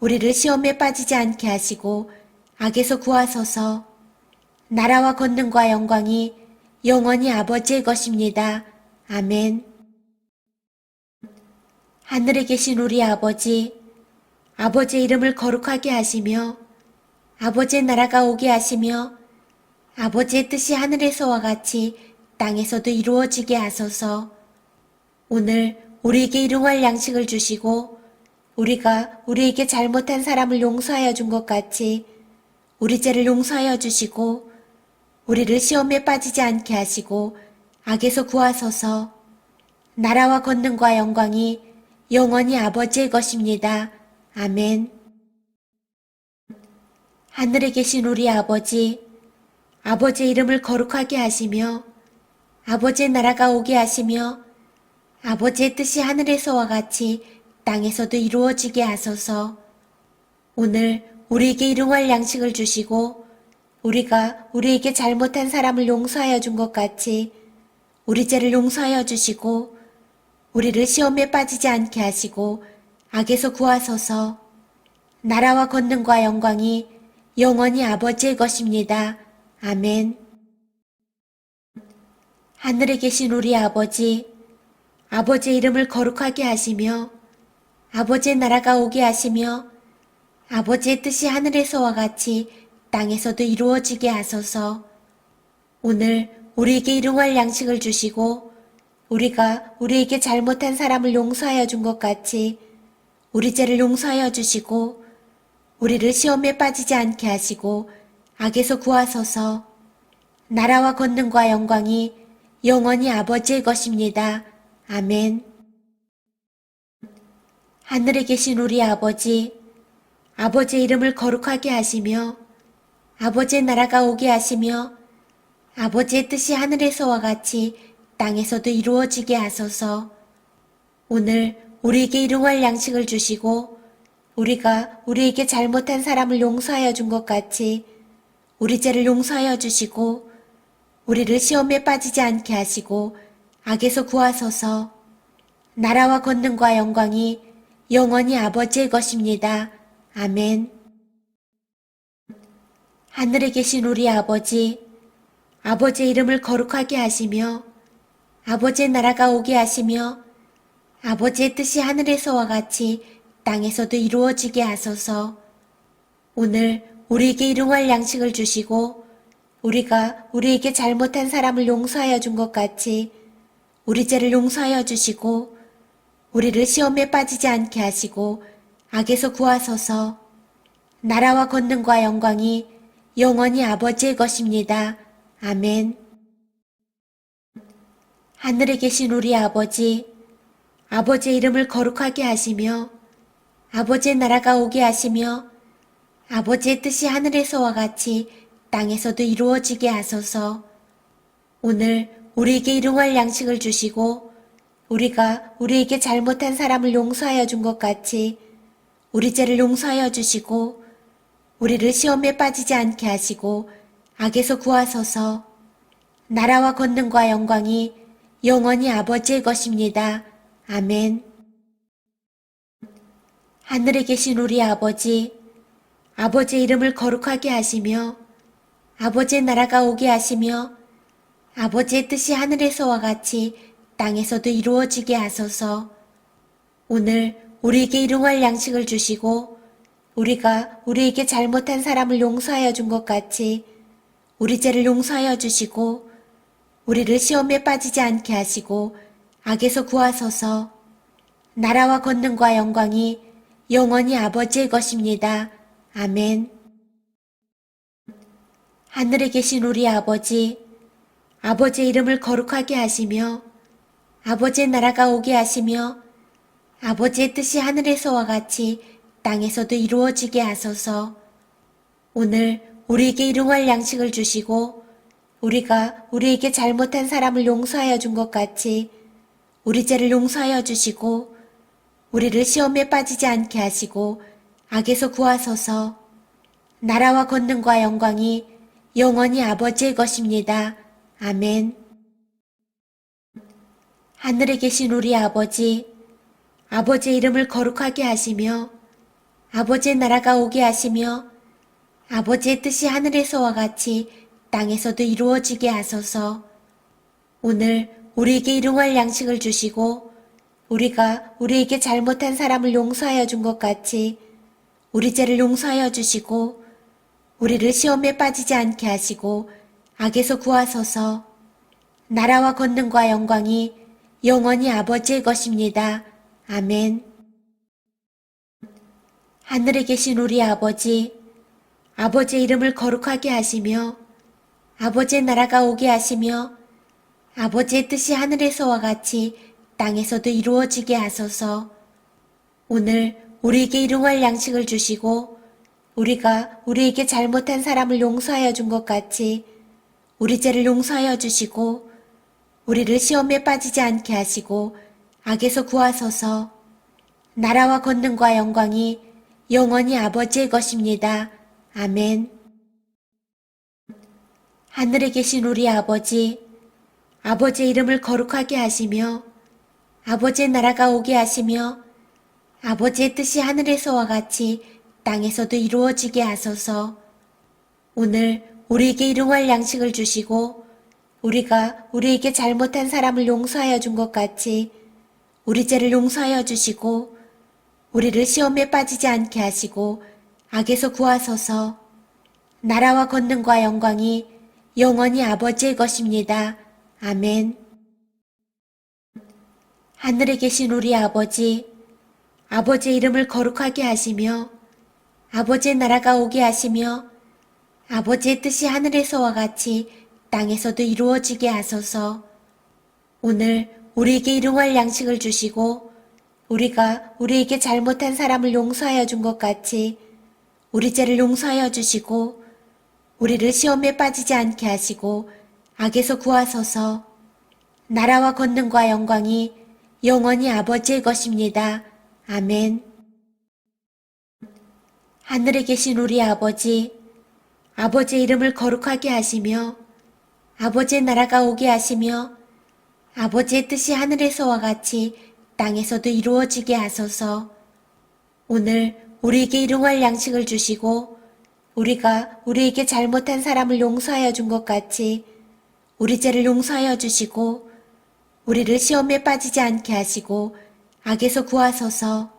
우리를 시험에 빠지지 않게 하시고 악에서 구하소서. 나라와 권능과 영광이 영원히 아버지의 것입니다. 아멘. 하늘에 계신 우리 아버지, 아버지의 이름을 거룩하게 하시며 아버지의 나라가 오게 하시며 아버지의 뜻이 하늘에서와 같이 땅에서도 이루어지게 하소서. 오늘 우리에게 일용할 양식을 주시고 우리가 우리에게 잘못한 사람을 용서하여 준 것 같이 우리 죄를 용서하여 주시고 우리를 시험에 빠지지 않게 하시고 악에서 구하소서. 나라와 권능과 영광이 영원히 아버지의 것입니다. 아멘. 하늘에 계신 우리 아버지, 아버지의 이름을 거룩하게 하시며 아버지의 나라가 오게 하시며 아버지의 뜻이 하늘에서와 같이 땅에서도 이루어지게 하소서. 오늘 우리에게 일용할 양식을 주시고 우리가 우리에게 잘못한 사람을 용서하여 준 것 같이 우리 죄를 용서하여 주시고 우리를 시험에 빠지지 않게 하시고 악에서 구하소서. 나라와 권능과 영광이 영원히 아버지의 것입니다. 아멘. 하늘에 계신 우리 아버지, 아버지의 이름을 거룩하게 하시며 아버지의 나라가 오게 하시며 아버지의 뜻이 하늘에서와 같이 땅에서도 이루어지게 하소서. 오늘 우리에게 일용할 양식을 주시고 우리가 우리에게 잘못한 사람을 용서하여 준 것 같이 우리 죄를 용서하여 주시고 우리를 시험에 빠지지 않게 하시고 악에서 구하소서. 나라와 권능과 영광이 영원히 아버지의 것입니다. 아멘. 하늘에 계신 우리 아버지, 아버지의 이름을 거룩하게 하시며 아버지의 나라가 오게 하시며 아버지의 뜻이 하늘에서와 같이 땅에서도 이루어지게 하소서. 오늘 우리에게 일용할 양식을 주시고 우리가 우리에게 잘못한 사람을 용서하여 준 것 같이 우리 죄를 용서하여 주시고 우리를 시험에 빠지지 않게 하시고 악에서 구하소서. 나라와 권능과 영광이 영원히 아버지의 것입니다. 아멘. 하늘에 계신 우리 아버지, 아버지의 이름을 거룩하게 하시며 아버지의 나라가 오게 하시며 아버지의 뜻이 하늘에서와 같이 땅에서도 이루어지게 하소서. 오늘 우리에게 일용할 양식을 주시고 우리가 우리에게 잘못한 사람을 용서하여 준 것 같이 우리 죄를 용서하여 주시고 우리를 시험에 빠지지 않게 하시고 악에서 구하소서. 나라와 권능과 영광이 영원히 아버지의 것입니다. 아멘. 하늘에 계신 우리 아버지, 아버지의 이름을 거룩하게 하시며 아버지의 나라가 오게 하시며 아버지의 뜻이 하늘에서와 같이 땅에서도 이루어지게 하소서. 오늘 우리에게 일용할 양식을 주시고 우리가 우리에게 잘못한 사람을 용서하여 준 것 같이 우리 죄를 용서하여 주시고 우리를 시험에 빠지지 않게 하시고 악에서 구하소서. 나라와 권능과 영광이 영원히 아버지의 것입니다. 아멘. 하늘에 계신 우리 아버지, 아버지의 이름을 거룩하게 하시며 아버지의 나라가 오게 하시며 아버지의 뜻이 하늘에서와 같이 땅에서도 이루어지게 하소서. 오늘 우리에게 일용할 양식을 주시고 우리가 우리에게 잘못한 사람을 용서하여 준 것 같이 우리 죄를 용서하여 주시고 우리를 시험에 빠지지 않게 하시고 악에서 구하소서. 나라와 권능과 영광이 영원히 아버지의 것입니다. 아멘. 하늘에 계신 우리 아버지, 아버지의 이름을 거룩하게 하시며 아버지의 나라가 오게 하시며 아버지의 뜻이 하늘에서와 같이 땅에서도 이루어지게 하소서. 오늘 우리에게 일용할 양식을 주시고 우리가 우리에게 잘못한 사람을 용서하여 준 것 같이 우리 죄를 용서하여 주시고 우리를 시험에 빠지지 않게 하시고 악에서 구하소서. 나라와 권능과 영광이 영원히 아버지의 것입니다. 아멘. 하늘에 계신 우리 아버지, 아버지의 이름을 거룩하게 하시며 아버지의 나라가 오게 하시며 아버지의 뜻이 하늘에서와 같이 땅에서도 이루어지게 하소서. 오늘 우리에게 일용할 양식을 주시고 우리가 우리에게 잘못한 사람을 용서하여 준 것 같이 우리 죄를 용서하여 주시고 우리를 시험에 빠지지 않게 하시고 악에서 구하소서. 나라와 권능과 영광이 영원히 아버지의 것입니다. 아멘. 하늘에 계신 우리 아버지, 아버지의 이름을 거룩하게 하시며 아버지의 나라가 오게 하시며 아버지의 뜻이 하늘에서와 같이 땅에서도 이루어지게 하소서. 오늘 우리에게 일용할 양식을 주시고 우리가 우리에게 잘못한 사람을 용서하여 준 것 같이 우리 죄를 용서하여 주시고 우리를 시험에 빠지지 않게 하시고 악에서 구하소서. 나라와 권능과 영광이 영원히 아버지의 것입니다. 아멘. 하늘에 계신 우리 아버지, 아버지의 이름을 거룩하게 하시며 아버지의 나라가 오게 하시며 아버지의 뜻이 하늘에서와 같이 땅에서도 이루어지게 하소서. 오늘 우리에게 일용할 양식을 주시고 우리가 우리에게 잘못한 사람을 용서하여 준 것 같이 우리 죄를 용서하여 주시고 우리를 시험에 빠지지 않게 하시고 악에서 구하소서. 나라와 권능과 영광이 영원히 아버지의 것입니다. 아멘. 하늘에 계신 우리 아버지, 아버지의 이름을 거룩하게 하시며 아버지의 나라가 오게 하시며 아버지의 뜻이 하늘에서와 같이 땅에서도 이루어지게 하소서. 오늘 우리에게 일용할 양식을 주시고 우리가 우리에게 잘못한 사람을 용서하여 준 것 같이 우리 죄를 용서하여 주시고 우리를 시험에 빠지지 않게 하시고 악에서 구하소서. 나라와 권능과 영광이 영원히 아버지의 것입니다. 아멘. 하늘에 계신 우리 아버지, 아버지의 이름을 거룩하게 하시며 아버지의 나라가 오게 하시며 아버지의 뜻이 하늘에서와 같이 땅에서도 이루어지게 하소서. 오늘 우리에게 일용할 양식을 주시고 우리가 우리에게 잘못한 사람을 용서하여 준 것 같이 우리 죄를 용서하여 주시고 우리를 시험에 빠지지 않게 하시고 악에서 구하소서.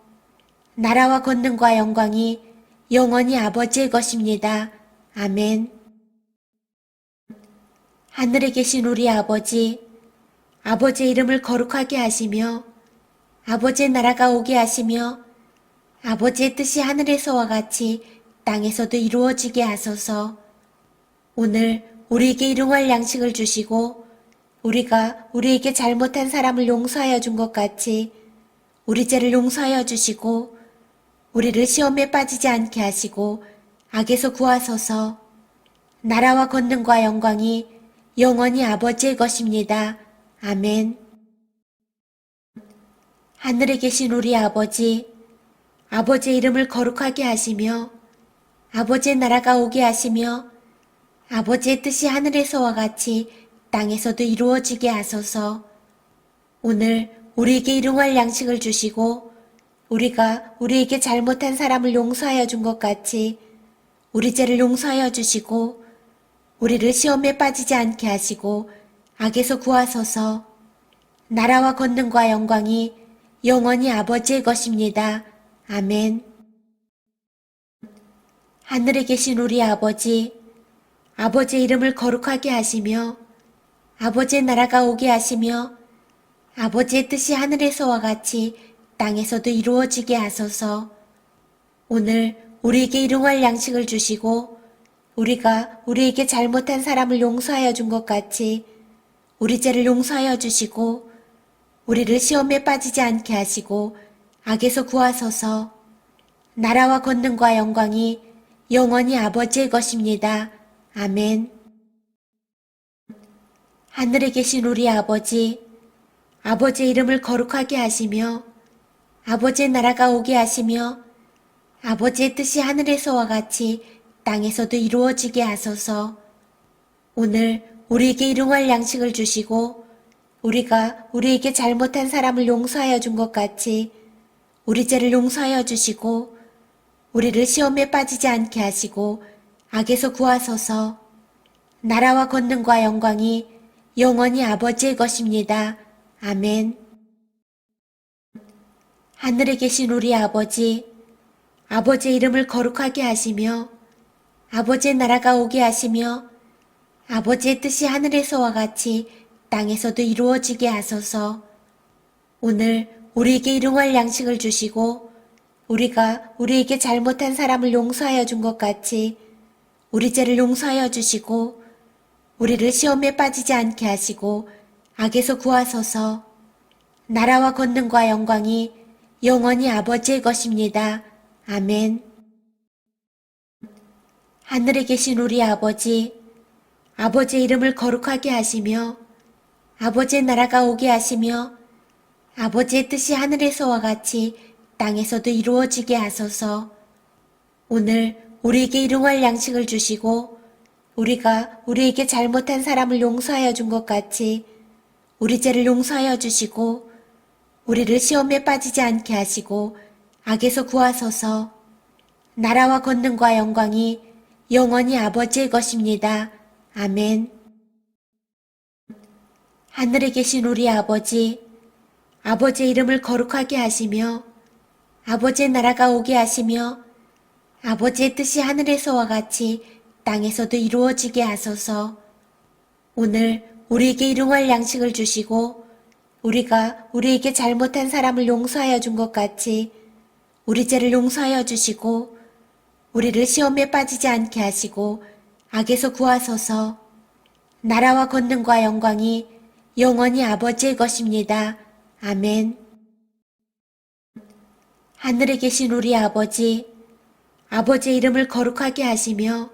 나라와 권능과 영광이 영원히 아버지의 것입니다. 아멘. 하늘에 계신 우리 아버지, 아버지의 이름을 거룩하게 하시며 아버지의 나라가 오게 하시며 아버지의 뜻이 하늘에서와 같이 땅에서도 이루어지게 하소서. 오늘 우리에게 일용할 양식을 주시고 우리가 우리에게 잘못한 사람을 용서하여 준 것 같이 우리 죄를 용서하여 주시고 우리를 시험에 빠지지 않게 하시고 악에서 구하소서. 나라와 권능과 영광이 영원히 아버지의 것입니다. 아멘. 하늘에 계신 우리 아버지, 아버지의 이름을 거룩하게 하시며 아버지의 나라가 오게 하시며 아버지의 뜻이 하늘에서와 같이 땅에서도 이루어지게 하소서. 오늘 우리에게 일용할 양식을 주시고 우리가 우리에게 잘못한 사람을 용서하여 준 것 같이 우리 죄를 용서하여 주시고 우리를 시험에 빠지지 않게 하시고 악에서 구하소서. 나라와 권능과 영광이 영원히 아버지의 것입니다. 아멘. 하늘에 계신 우리 아버지, 아버지의 이름을 거룩하게 하시며 아버지의 나라가 오게 하시며 아버지의 뜻이 하늘에서와 같이 땅에서도 이루어지게 하소서. 오늘 우리에게 일용할 양식을 주시고 우리가 우리에게 잘못한 사람을 용서하여 준 것 같이 우리 죄를 용서하여 주시고 우리를 시험에 빠지지 않게 하시고 악에서 구하소서. 나라와 권능과 영광이 영원히 아버지의 것입니다. 아멘. 하늘에 계신 우리 아버지, 아버지의 이름을 거룩하게 하시며 아버지의 나라가 오게 하시며 아버지의 뜻이 하늘에서와 같이 땅에서도 이루어지게 하소서. 오늘 우리에게 일용할 양식을 주시고 우리가 우리에게 잘못한 사람을 용서하여 준 것 같이 우리 죄를 용서하여 주시고 우리를 시험에 빠지지 않게 하시고 악에서 구하소서. 나라와 권능과 영광이 영원히 아버지의 것입니다. 아멘. 하늘에 계신 우리 아버지, 아버지의 이름을 거룩하게 하시며 아버지의 나라가 오게 하시며 아버지의 뜻이 하늘에서와 같이 땅에서도 이루어지게 하소서. 오늘 우리에게 일용할 양식을 주시고 우리가 우리에게 잘못한 사람을 용서하여 준 것 같이 우리 죄를 용서하여 주시고 우리를 시험에 빠지지 않게 하시고 악에서 구하소서. 나라와 권능과 영광이 영원히 아버지의 것입니다. 아멘. 하늘에 계신 우리 아버지, 아버지의 이름을 거룩하게 하시며 아버지의 나라가 오게 하시며 아버지의 뜻이 하늘에서와 같이 땅에서도 이루어지게 하소서. 오늘 우리에게 일용할 양식을 주시고 우리가 우리에게 잘못한 사람을 용서하여 준 것 같이 우리 죄를 용서하여 주시고 우리를 시험에 빠지지 않게 하시고 악에서 구하소서. 나라와 권능과 영광이 영원히 아버지의 것입니다. 아멘. 하늘에 계신 우리 아버지, 아버지의 이름을 거룩하게 하시며 아버지의 나라가 오게 하시며 아버지의 뜻이 하늘에서와 같이 땅에서도 이루어지게 하소서. 오늘 우리에게 일용할 양식을 주시고 우리가 우리에게 잘못한 사람을 용서하여 준 것 같이 우리 죄를 용서하여 주시고 우리를 시험에 빠지지 않게 하시고 악에서 구하소서. 나라와 권능과 영광이 영원히 아버지의 것입니다. 아멘. 하늘에 계신 우리 아버지, 아버지의 이름을 거룩하게 하시며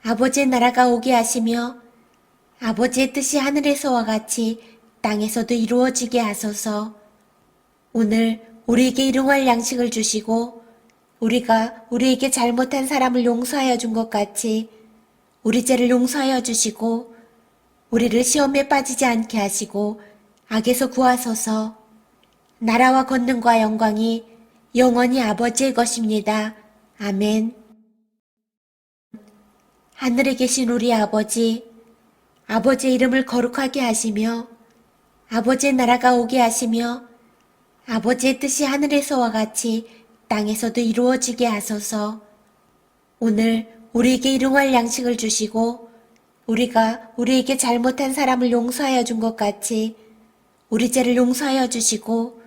아버지의 나라가 오게 하시며 아버지의 뜻이 하늘에서와 같이 땅에서도 이루어지게 하소서. 오늘 우리에게 일용할 양식을 주시고 우리가 우리에게 잘못한 사람을 용서하여 준 것 같이 우리 죄를 용서하여 주시고 우리를 시험에 빠지지 않게 하시고 악에서 구하소서. 나라와 권능과 영광이 영원히 아버지의 것입니다. 아멘. 하늘에 계신 우리 아버지, 아버지의 이름을 거룩하게 하시며 아버지의 나라가 오게 하시며 아버지의 뜻이 하늘에서와 같이 땅에서도 이루어지게 하소서. 오늘 우리에게 일용할 양식을 주시고 우리가 우리에게 잘못한 사람을 용서하여 준 것 같이 우리 죄를 용서하여 주시고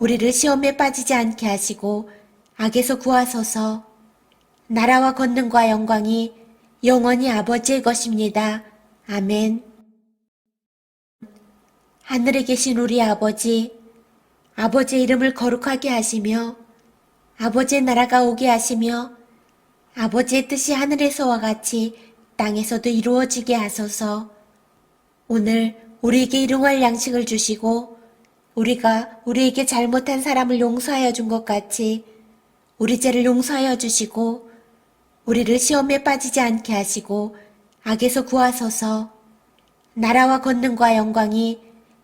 우리를 시험에 빠지지 않게 하시고 악에서 구하소서. 나라와 권능과 영광이 영원히 아버지의 것입니다. 아멘. 하늘에 계신 우리 아버지, 아버지의 이름을 거룩하게 하시며 아버지의 나라가 오게 하시며 아버지의 뜻이 하늘에서와 같이 땅에서도 이루어지게 하소서. 오늘 우리에게 일용할 양식을 주시고 우리가 우리에게 잘못한 사람을 용서하여 준 것 같이 우리 죄를 용서하여 주시고 우리를 시험에 빠지지 않게 하시고 악에서 구하소서. 나라와 권능과 영광이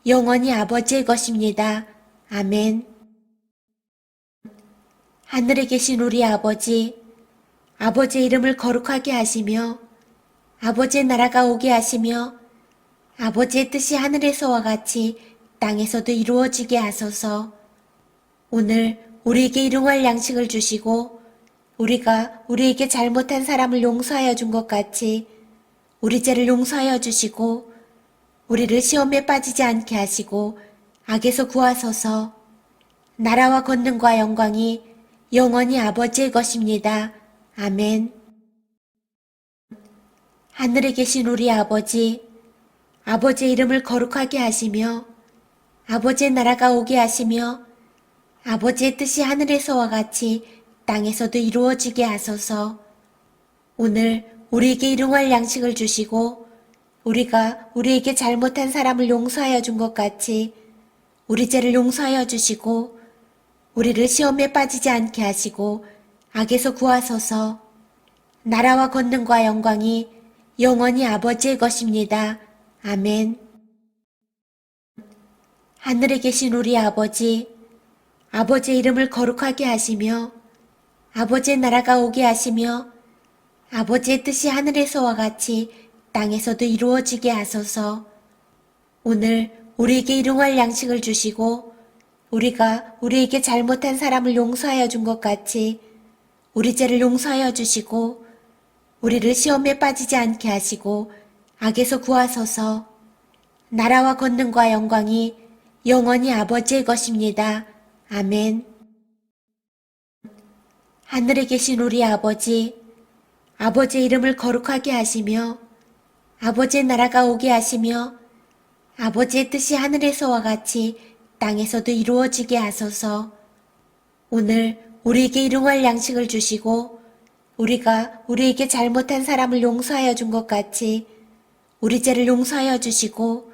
영원히 아버지의 것입니다. 아멘. 하늘에 계신 우리 아버지, 아버지의 이름을 거룩하게 하시며 아버지의 나라가 오게 하시며 아버지의 뜻이 하늘에서와 같이 땅에서도 이루어지게 하소서. 오늘 우리에게 일용할 양식을 주시고 우리가 우리에게 잘못한 사람을 용서하여 준 것 같이 우리 죄를 용서하여 주시고 우리를 시험에 빠지지 않게 하시고 악에서 구하소서. 나라와 권능과 영광이 영원히 아버지의 것입니다. 아멘. 하늘에 계신 우리 아버지, 아버지의 이름을 거룩하게 하시며 아버지의 나라가 오게 하시며 아버지의 뜻이 하늘에서와 같이 땅에서도 이루어지게 하소서. 오늘 우리에게 일용할 양식을 주시고 우리가 우리에게 잘못한 사람을 용서하여 준 것 같이 우리 죄를 용서하여 주시고 우리를 시험에 빠지지 않게 하시고 악에서 구하소서. 나라와 권능과 영광이 영원히 아버지의 것입니다. 아멘. 하늘에 계신 우리 아버지, 아버지의 이름을 거룩하게 하시며 아버지의 나라가 오게 하시며 아버지의 뜻이 하늘에서와 같이 땅에서도 이루어지게 하소서. 오늘 우리에게 일용할 양식을 주시고 우리가 우리에게 잘못한 사람을 용서하여 준 것 같이 우리 죄를 용서하여 주시고 우리를 시험에 빠지지 않게 하시고 악에서 구하소서. 나라와 권능과 영광이 영원히 아버지의 것입니다. 아멘. 하늘에 계신 우리 아버지, 아버지의 이름을 거룩하게 하시며 아버지의 나라가 오게 하시며 아버지의 뜻이 하늘에서와 같이 땅에서도 이루어지게 하소서. 오늘 우리에게 일용할 양식을 주시고 우리가 우리에게 잘못한 사람을 용서하여 준 것 같이 우리 죄를 용서하여 주시고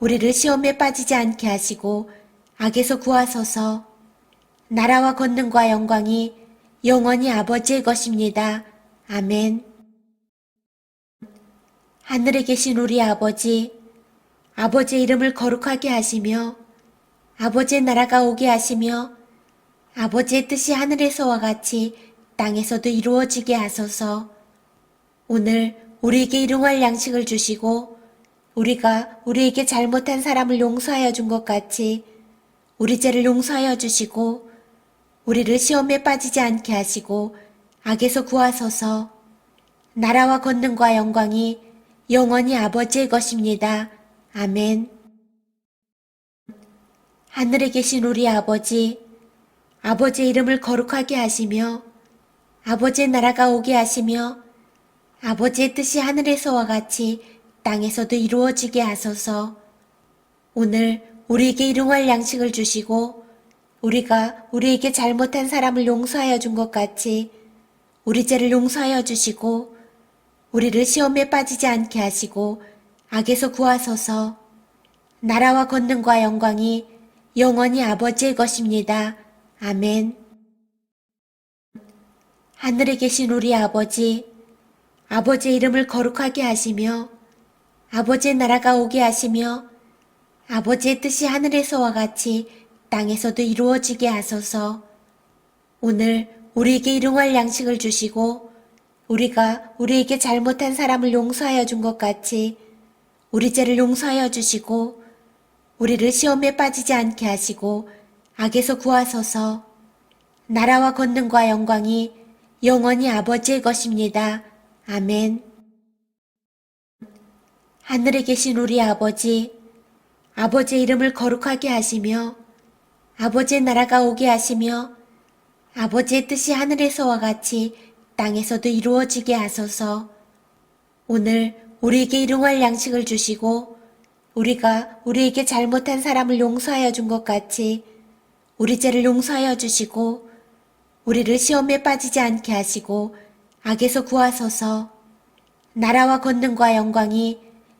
우리를 시험에 빠지지 않게 하시고 악에서 구하소서. 나라와 권능과 영광이 영원히 아버지의 것입니다. 아멘. 하늘에 계신 우리 아버지, 아버지의 이름을 거룩하게 하시며 아버지의 나라가 오게 하시며 아버지의 뜻이 하늘에서와 같이 땅에서도 이루어지게 하소서. 오늘 우리에게 일용할 양식을 주시고 우리가 우리에게 잘못한 사람을 용서하여 준 것 같이 우리 죄를 용서하여 주시고 우리를 시험에 빠지지 않게 하시고 악에서 구하소서. 나라와 권능과 영광이 영원히 아버지의 것입니다. 아멘. 하늘에 계신 우리 아버지, 아버지의 이름을 거룩하게 하시며 아버지의 나라가 오게 하시며 아버지의 뜻이 하늘에서와 같이 땅에서도 이루어지게 하소서. 오늘 우리에게 일용할 양식을 주시고 우리가 우리에게 잘못한 사람을 용서하여 준 것 같이 우리 죄를 용서하여 주시고 우리를 시험에 빠지지 않게 하시고 악에서 구하소서. 나라와 권능과 영광이 영원히 아버지의 것입니다. 아멘. 하늘에 계신 우리 아버지, 아버지의 이름을 거룩하게 하시며 아버지의 나라가 오게 하시며 아버지의 뜻이 하늘에서와 같이 땅에서도 이루어지게 하소서. 오늘 우리에게 일용할 양식을 주시고 우리가 우리에게 잘못한 사람을 용서하여 준 것 같이 우리 죄를 용서하여 주시고 우리를 시험에 빠지지 않게 하시고 악에서 구하소서. 나라와 권능과 영광이 영원히 아버지의 것입니다. 아멘. 하늘에 계신 우리 아버지, 아버지의 이름을 거룩하게 하시며 아버지의 나라가 오게 하시며 아버지의 뜻이 하늘에서와 같이 땅에서도 이루어지게 하소서. 오늘 우리에게 일용할 양식을 주시고 우리가 우리에게 잘못한 사람을 용서하여 준 것 같이 우리 죄를 용서하여 주시고 우리를 시험에 빠지지 않게 하시고 악에서 구하소서. 나라와 권능과 영광이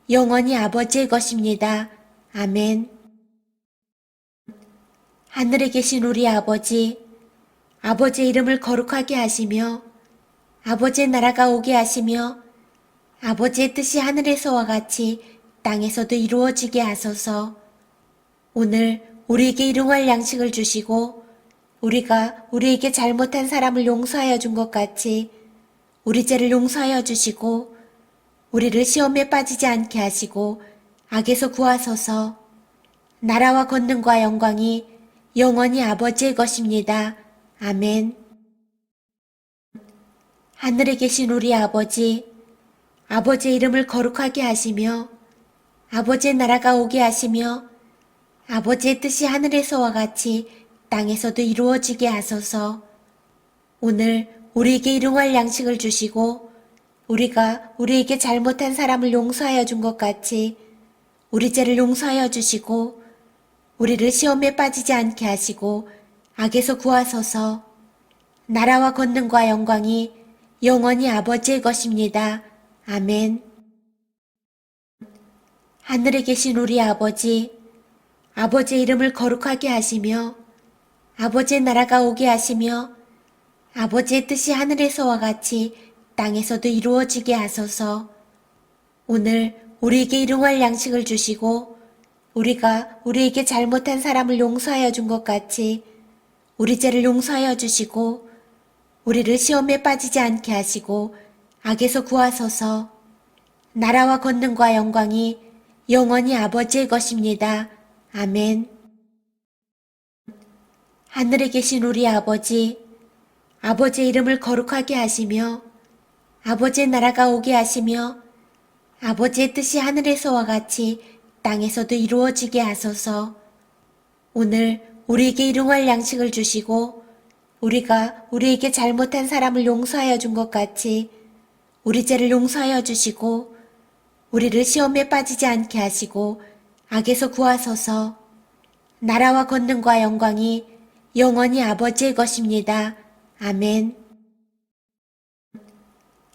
영원히 아버지의 것입니다. 아멘. 하늘에 계신 우리 아버지, 아버지의 이름을 거룩하게 하시며 아버지의 나라가 오게 하시며 아버지의 뜻이 하늘에서와 같이 땅에서도 이루어지게 하소서. 오늘 우리에게 일용할 양식을 주시고 우리가 우리에게 잘못한 사람을 용서하여 준 것 같이 우리 죄를 용서하여 주시고 우리를 시험에 빠지지 않게 하시고 악에서 구하소서. 나라와 권능과 영광이 영원히 아버지의 것입니다. 아멘. 하늘에 계신 우리 아버지, 아버지의 이름을 거룩하게 하시며 아버지의 나라가 오게 하시며 아버지의 뜻이 하늘에서와 같이 땅에서도 이루어지게 하소서. 오늘 우리에게 일용할 양식을 주시고 우리가 우리에게 잘못한 사람을 용서하여 준 것 같이 우리 죄를 용서하여 주시고 우리를 시험에 빠지지 않게 하시고 악에서 구하소서. 나라와 권능과 영광이 영원히 아버지의 것입니다. 아멘. 하늘에 계신 우리 아버지, 아버지의 이름을 거룩하게 하시며 아버지의 나라가 오게 하시며 아버지의 뜻이 하늘에서와 같이 땅에서도 이루어지게 하소서. 오늘 우리에게 일용할 양식을 주시고 우리가 우리에게 잘못한 사람을 용서하여 준 것 같이 우리 죄를 용서하여 주시고 우리를 시험에 빠지지 않게 하시고 악에서 구하소서. 나라와 권능과 영광이 영원히 아버지의 것입니다. 아멘. 하늘에 계신 우리 아버지, 아버지의 이름을 거룩하게 하시며 아버지의 나라가 오게 하시며 아버지의 뜻이 하늘에서와 같이 땅에서도 이루어지게 하소서. 오늘 우리에게 일용할 양식을 주시고 우리가 우리에게 잘못한 사람을 용서하여 준 것 같이 우리 죄를 용서하여 주시고 우리를 시험에 빠지지 않게 하시고 악에서 구하소서. 나라와 권능과 영광이 영원히 아버지의 것입니다. 아멘.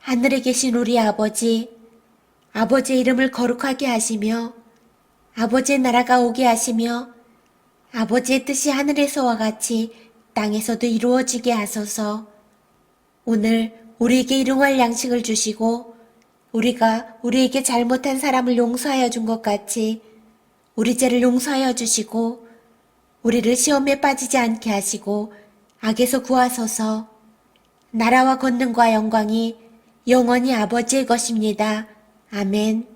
하늘에 계신 우리 아버지, 아버지의 이름을 거룩하게 하시며 아버지의 나라가 오게 하시며 아버지의 뜻이 하늘에서와 같이 땅에서도 이루어지게 하소서. 오늘 우리에게 일용할 양식을 주시고 우리가 우리에게 잘못한 사람을 용서하여 준 것 같이 우리 죄를 용서하여 주시고 우리를 시험에 빠지지 않게 하시고 악에서 구하소서. 나라와 권능과 영광이 영원히 아버지의 것입니다. 아멘.